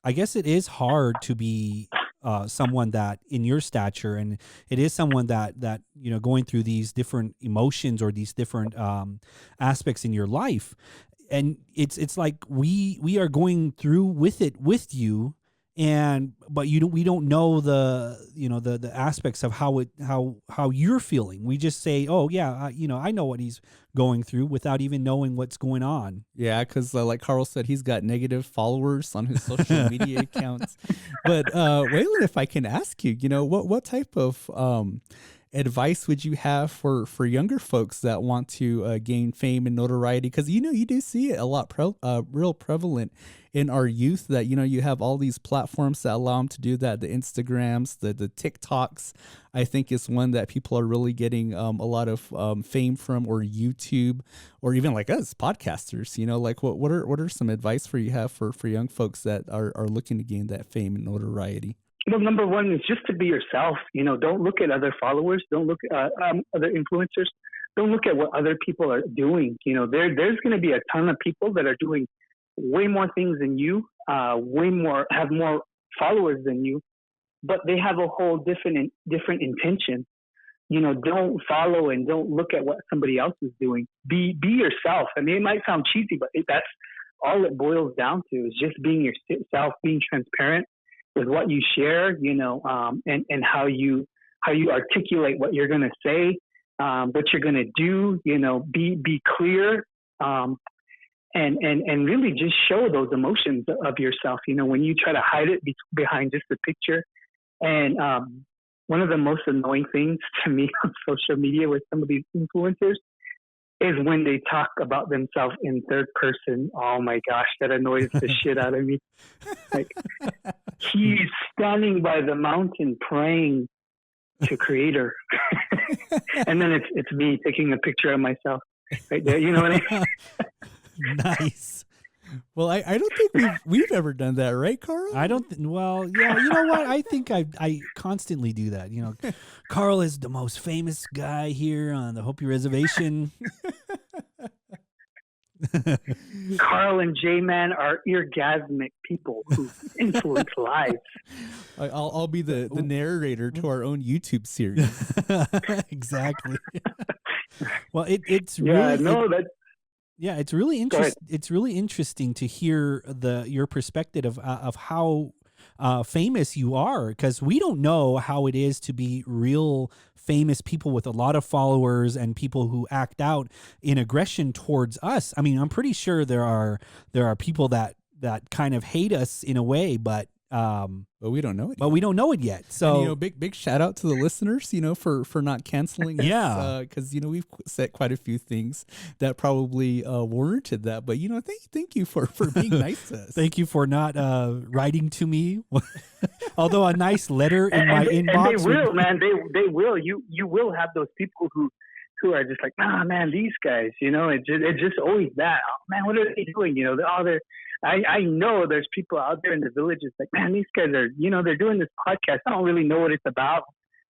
I guess it is hard to be someone that in your stature, and it is someone that going through these different emotions or these different aspects in your life, and it's like we are going through with it with you, but we don't know the aspects of how you're feeling. We just say, oh yeah, I know what he's going through without even knowing what's going on. Yeah, because like Carl said, he's got negative followers on his social media accounts. But Wayland, if I can ask you, what type of advice would you have for younger folks that want to gain fame and notoriety? Because you do see it a lot real prevalent in our youth that you have all these platforms that allow them to do that. The Instagrams, the TikToks, I think is one that people are really getting a lot of fame from, or YouTube, or even like us podcasters. Like what are some advice you have for young folks that are looking to gain that fame and notoriety? Well, number one is just to be yourself. Don't look at other followers. Don't look at other influencers. Don't look at what other people are doing. There's going to be a ton of people that are doing way more things than you, have more followers than you, but they have a whole different intention. Don't follow and don't look at what somebody else is doing. Be yourself. I mean, it might sound cheesy, but that's all it boils down to, is just being yourself, being transparent with what you share, and how you articulate what you're going to say, what you're going to do, be clear, and really just show those emotions of yourself, when you try to hide it behind just a picture. And one of the most annoying things to me on social media with some of these influencers is when they talk about themselves in third person. Oh my gosh, that annoys the shit out of me. Like, he's standing by the mountain praying to Creator. And then it's me taking a picture of myself right there. You know what I mean? Nice. Well, I don't think we've ever done that, right, Carl? I don't. Well, yeah. You know what? I think I constantly do that. Carl is the most famous guy here on the Hopi Reservation. Carl and J-Man are orgasmic people who influence lives. I'll be the narrator to our own YouTube series. Exactly. Well, it's really yeah, it's really interesting. It's really interesting to hear your perspective of how famous you are, because we don't know how it is to be real famous people with a lot of followers and people who act out in aggression towards us. I mean, I'm pretty sure there are people that kind of hate us in a way, but we don't know it. But we don't know it yet. So, and, big shout out to the listeners, for not canceling us. Yeah, because we've said quite a few things that probably warranted that. But thank you for being nice to us. Thank you for not writing to me. Although a nice letter in my inbox. And they will, man. They will. You will have those people who who are just like, ah, man, these guys, it's just always that. Oh, man, what are they doing? I know there's people out there in the villages like, man, these guys are, they're doing this podcast. I don't really know what it's about.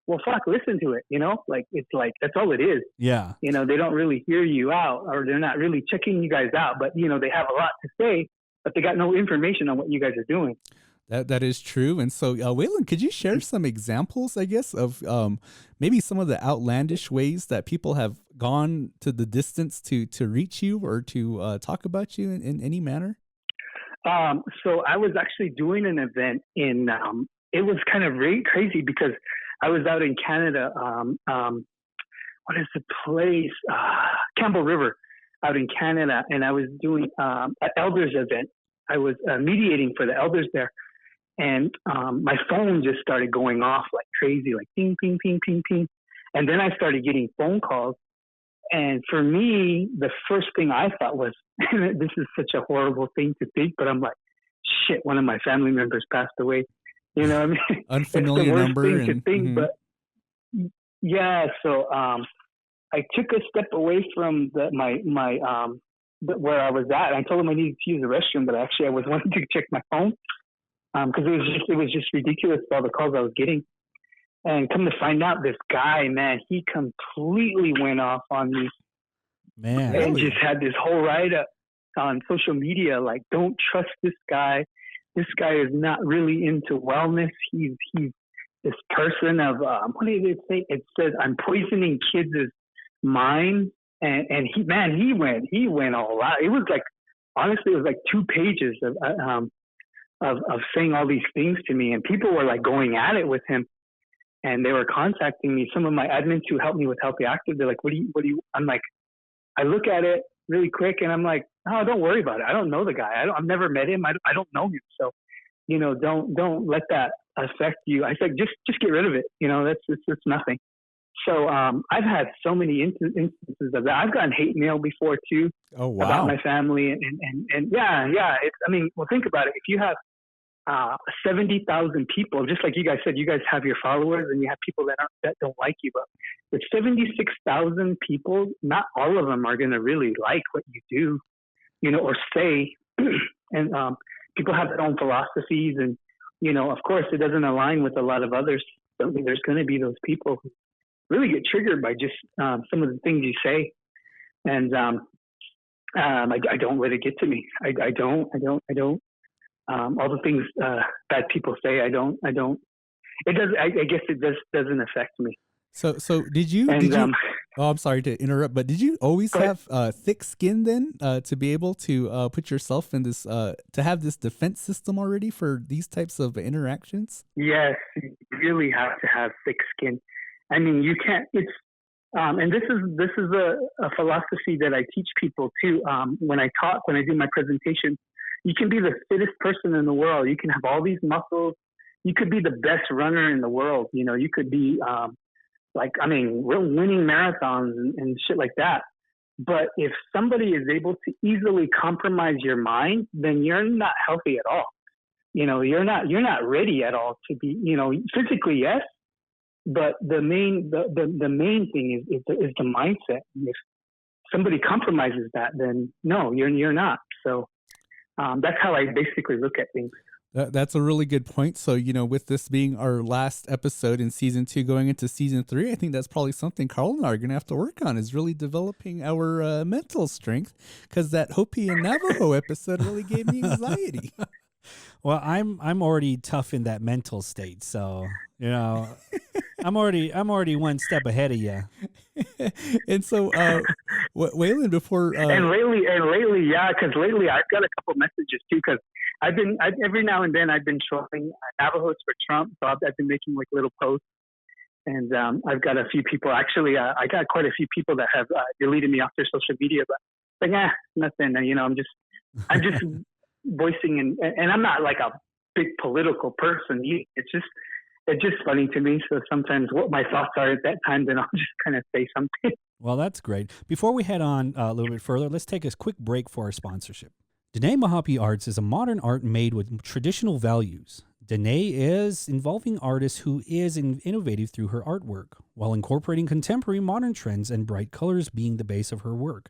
Well, fuck, listen to it, it's like, that's all it is. Yeah. They don't really hear you out, or they're not really checking you guys out, but, they have a lot to say, but they got no information on what you guys are doing. That is true. And so, Wayland, could you share some examples, I guess, of maybe some of the outlandish ways that people have gone to the distance to reach you or to talk about you in any manner? So I was actually doing an event in, it was kind of really crazy because I was out in Canada. What is the place? Campbell River out in Canada. And I was doing an elders event. I was mediating for the elders there. And my phone just started going off like crazy, like ping, ping, ping, ping, ping. And then I started getting phone calls. And for me, the first thing I thought was, this is such a horrible thing to think, but I'm like, shit, one of my family members passed away. You know what I mean? Unfamiliar it's the worst number. Thing to think, but yeah, so I took a step away from where I was at. I told him I needed to use the restroom, but actually I was wanting to check my phone because it was just ridiculous all the calls I was getting. And come to find out, this guy, man, he completely went off on me. Man. And just had this whole write-up on social media, like, don't trust this guy. This guy is not really into wellness. He's this person of, what did it say? It says, I'm poisoning kids' minds. And he went all out. It was like, honestly, it was like 2 pages of saying all these things to me. And people were like going at it with him. And they were contacting me. Some of my admins who helped me with Healthy Active, they're like, what do you, I'm like, I look at it really quick and I'm like, oh, don't worry about it. I don't know the guy. I've never met him. I don't know him. So, don't let that affect you. I said, just get rid of it. It's nothing. So, I've had so many instances of that. I've gotten hate mail before too. Oh, wow. About my family. And yeah. Well, think about it. If you have 70,000 people, just like you guys said, you guys have your followers and you have people that don't like you, but with 76,000 people, not all of them are going to really like what you do, or say, and people have their own philosophies and, of course it doesn't align with a lot of others. So there's going to be those people who really get triggered by just some of the things you say. And I don't let it get to me. I don't. All the things bad people say, I don't. It does. I guess it doesn't affect me. So did you? Oh, I'm sorry to interrupt, but did you always have thick skin then to be able to put yourself in this to have this defense system already for these types of interactions? Yes, you really have to have thick skin. I mean, you can't. It's and this is a philosophy that I teach people too. When I do my presentation. You can be the fittest person in the world. You can have all these muscles. You could be the best runner in the world. You could be winning marathons and shit like that. But if somebody is able to easily compromise your mind, then you're not healthy at all. You're not ready at all to be, physically, yes. But the main thing is the mindset. And if somebody compromises that, then no, you're not. So, that's how I basically look at things. That's a really good point. So, with this being our last episode in season 2 going into season 3, I think that's probably something Carl and I are going to have to work on, is really developing our mental strength, because that Hopi and Navajo episode really gave me anxiety. Well, I'm already tough in that mental state, so I'm already one step ahead of you. And so, Wayland, before and lately, yeah, because lately I've got a couple messages too, because every now and then I've been showing Navajos for Trump, so I've been making like little posts, and I've got a few people. Actually, I got quite a few people that have deleted me off their social media, but nothing. I'm just voicing, and I'm not like a big political person. It's just funny to me. So sometimes what my thoughts are at that time, then I'll just kind of say something. Well, that's great. Before we head on a little bit further, let's take a quick break for our sponsorship. Dene Mahapi Arts is a modern art made with traditional values. Danae is involving artists who is innovative through her artwork, while incorporating contemporary modern trends and bright colors being the base of her work.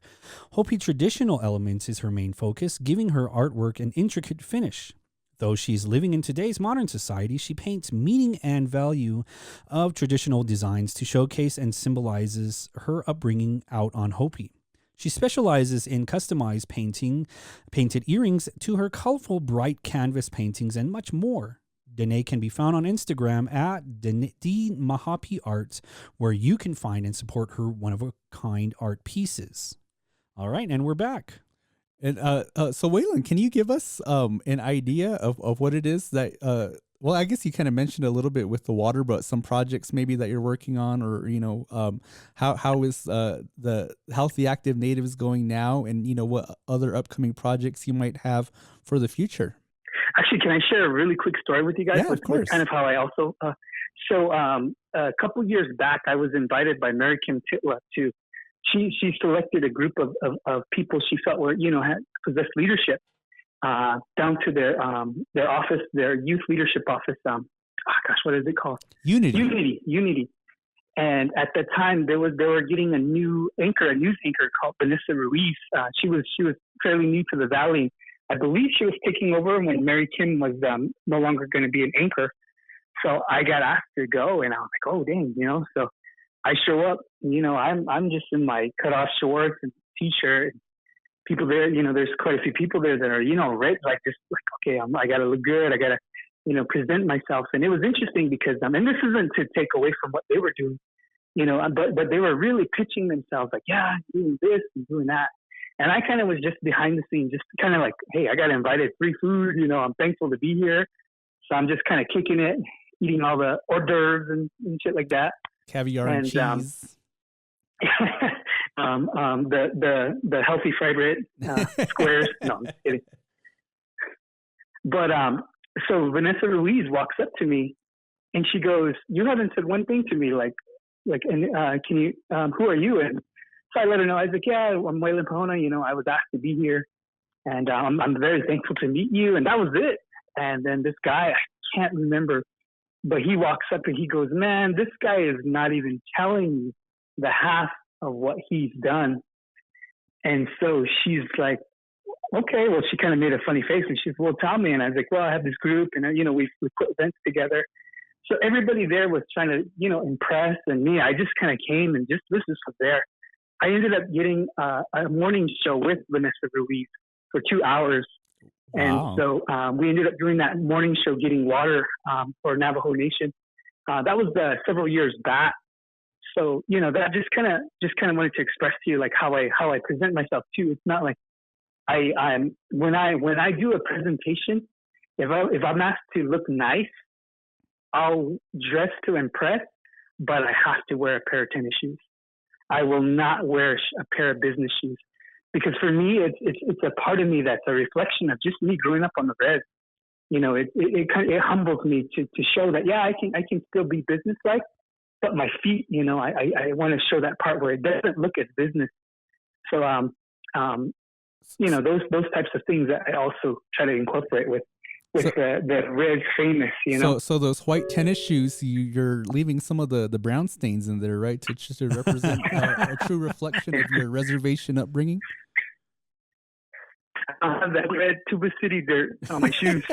Hopi traditional elements is her main focus, giving her artwork an intricate finish. Though she's living in today's modern society, she paints meaning and value of traditional designs to showcase and symbolizes her upbringing out on Hopi. She specializes in customized painted earrings to her colorful bright canvas paintings and much more. Danae can be found on Instagram at D Mahapi Arts, where you can find and support her one-of-a-kind art pieces. All right, and we're back. And so Wayland, can you give us an idea of what it is that well, I guess you kind of mentioned a little bit with the water, but some projects maybe that you're working on, or how is the Healthy Active Natives going now, and what other upcoming projects you might have for the future? Actually, can I share a really quick story with you guys? Yeah, of course. Kind of how I also a couple years back, I was invited by Mary Kim Titla to. She selected a group of people she felt were had possessed leadership down to their office, their youth leadership office. What is it called? Unity. And at the time, they were getting a new anchor, a news anchor called Vanessa Ruiz. She was fairly new to the Valley. I believe she was taking over when Mary Kim was no longer going to be an anchor. So I got asked to go, and I was like, oh dang, So I show up, I'm just in my cutoff shorts and t-shirt. People there, there's quite a few people there that are, right, okay, I got to look good. I got to, present myself. And it was interesting because, and this isn't to take away from what they were doing, but they were really pitching themselves like, yeah, I'm doing this and doing that. And I kind of was just behind the scenes, just kind of like, hey, I got invited, free food, I'm thankful to be here. So I'm just kind of kicking it, eating all the hors d'oeuvres and shit like that. Caviar and cheese. The healthy fry bread squares. No, I'm just kidding. But so Vanessa Ruiz walks up to me and she goes, "You haven't said one thing to me, and can you? Who are you?" And so I let her know. I was like, "Yeah, I'm Wayland Pahona. I was asked to be here, and I'm very thankful to meet you." And that was it. And then this guy, I can't remember. But he walks up and he goes, "Man, this guy is not even telling you the half of what he's done." And so she's like, okay, well, she kind of made a funny face and she's, "Well, tell me." And I was like, "Well, I have this group and, we put events together." So everybody there was trying to, impress, and me, I just kind of came and this was there. I ended up getting a morning show with Vanessa Ruiz for 2 hours. And wow. So we ended up doing that morning show, getting water for Navajo Nation. That was several years back. So that just kind of wanted to express to you like how I present myself too. It's not like I'm when I do a presentation, if I'm asked to look nice, I'll dress to impress, but I have to wear a pair of tennis shoes. I will not wear a pair of business shoes. Because for me, it's a part of me that's a reflection of just me growing up on the REZ. It humbles me to show that, yeah, I can still be businesslike, but my feet, I want to show that part where it doesn't look as business. So, those types of things that I also try to incorporate with the REZ Famous, So those white tennis shoes, you're leaving some of the brown stains in there, right? To represent a true reflection of your reservation upbringing. I have that red Tuba City dirt on my shoes.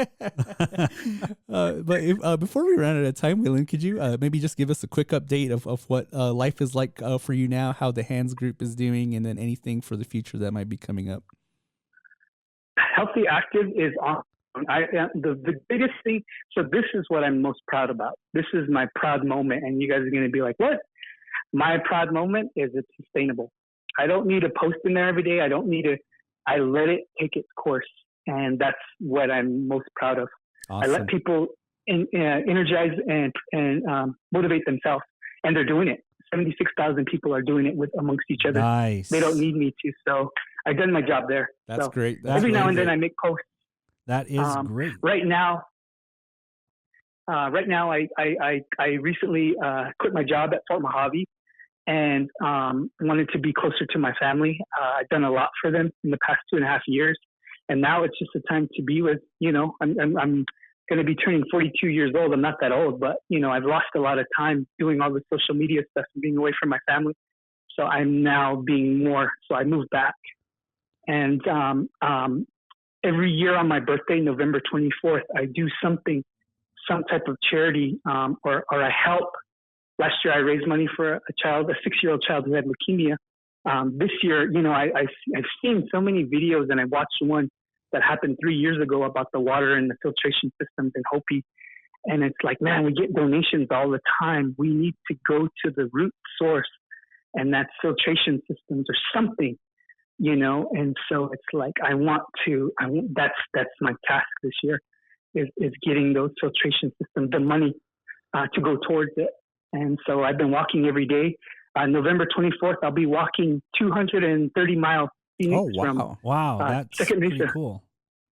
But before we run out of time, Wayland, could you maybe just give us a quick update of what life is like for you now, how the Hands group is doing, and then anything for the future that might be coming up? Healthy Active is on. The biggest thing, so this is what I'm most proud about. This is my proud moment, and you guys are going to be like, what? My proud moment is it's sustainable. I don't need to post in there every day. I let it take its course, and that's what I'm most proud of. Awesome. I let people energize and motivate themselves, and they're doing it. 76,000 people are doing it amongst each other. Nice. They don't need me to, so I've done my job there. That's great. Every now and then I make posts. That is great. Right now, I recently quit my job at Fort Mojave and wanted to be closer to my family. I've done a lot for them in the past 2.5 years, and now it's just a time to be with. I'm going to be turning 42 years old. I'm not that old, but I've lost a lot of time doing all the social media stuff and being away from my family. So I'm now being more. So I moved back, and every year on my birthday, November 24th, I do some type of charity, or I help. Last year, I raised money for a 6-year-old child who had leukemia. This year, I've seen so many videos, and I watched one that happened 3 years ago about the water and the filtration systems in Hopi. And it's like, man, we get donations all the time. We need to go to the root source, and that's filtration systems or something, And so it's like, that's my task this year is getting those filtration systems, the money to go towards it. And so I've been walking every day. November 24th, I'll be walking 230 miles. Oh, wow. Wow. That's pretty cool.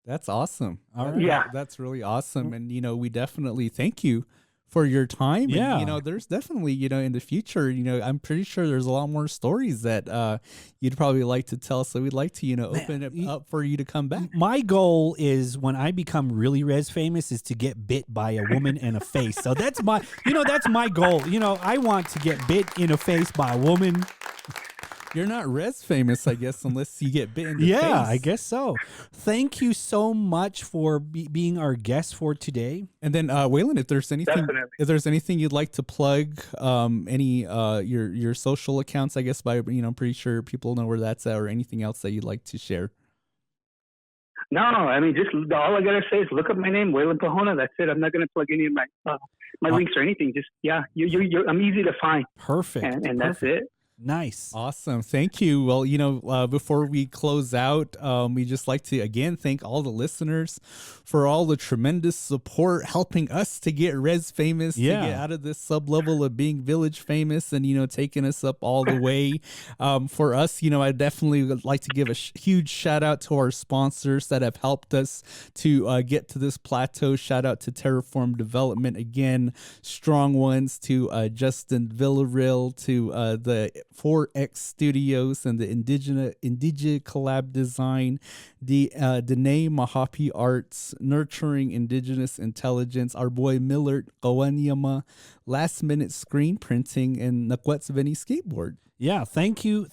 That's awesome. All right. Yeah. That's really awesome. And, we definitely thank you for your time. Yeah. And, there's definitely, in the future, I'm pretty sure there's a lot more stories that you'd probably like to tell. So we'd like to, open it up for you to come back. My goal is when I become really REZ famous is to get bit by a woman in a face. So that's my goal. I want to get bit in a face by a woman. You're not REZ famous, I guess, unless you get bit in the face. Yeah, I guess so. Thank you so much for being our guest for today. And then, Wayland, if there's anything you'd like to plug, any your social accounts, I guess, I'm pretty sure people know where that's at, or anything else that you'd like to share. No, I mean, just all I gotta say is look up my name, Wayland Pahona. That's it. I'm not gonna plug any of my links or anything. Just I'm easy to find. Perfect. And that's it. Nice. Awesome. Thank you. Well, before we close out, we just like to again thank all the listeners for all the tremendous support helping us to get REZ famous, to get out of this sub-level of being village famous and, taking us up all the way. For us, I definitely would like to give a huge shout out to our sponsors that have helped us to get to this plateau. Shout out to Terraform Development again, strong ones to Justin Villarreal, to the 4X Studios and the Indigena Collab Design, the Dene Mahapi Arts, Nurturing Indigenous Intelligence, our boy Millard Kawanyama, Last Minute Screen Printing, and Nakwet's Veni Skateboard. Yeah, thank you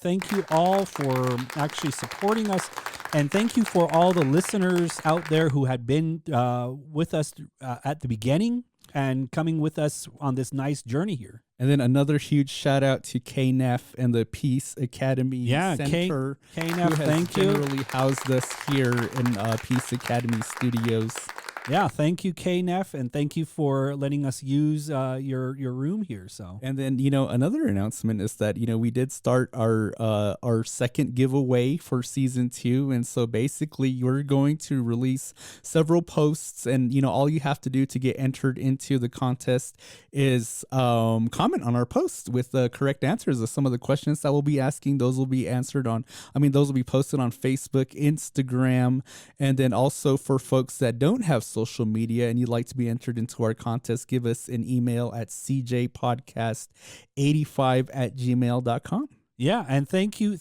all for actually supporting us, and thank you for all the listeners out there who had been with us at the beginning and coming with us on this nice journey here. And then another huge shout out to KNEF and the Peace Academy Center, KNEF, who has thank you. generally housed us here in Peace Academy Studios. Yeah, thank you, KNEF, and thank you for letting us use your room here. So, and then another announcement is that we did start our second giveaway for season 2, and so basically you're going to release several posts, and all you have to do to get entered into the contest is comment on our post with the correct answers of some of the questions that we'll be asking. Those will be answered those will be posted on Facebook, Instagram, and then also for folks that don't have social media and you'd like to be entered into our contest, give us an email at cjpodcast85@gmail.com. Yeah, and thank you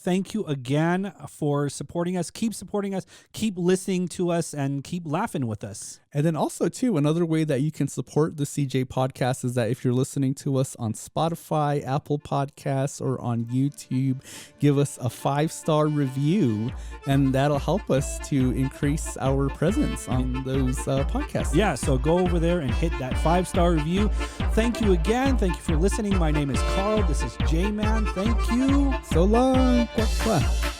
again for supporting us. Keep supporting us, keep listening to us, and keep laughing with us. And then also, too, another way that you can support the CJ Podcast is that if you're listening to us on Spotify, Apple Podcasts, or on YouTube, give us a 5-star review, and that'll help us to increase our presence on those podcasts. Yeah, so go over there and hit that 5-star review. Thank you again. Thank you for listening. My name is Carl. This is J-Man. Thank you. So long. Quack, quack.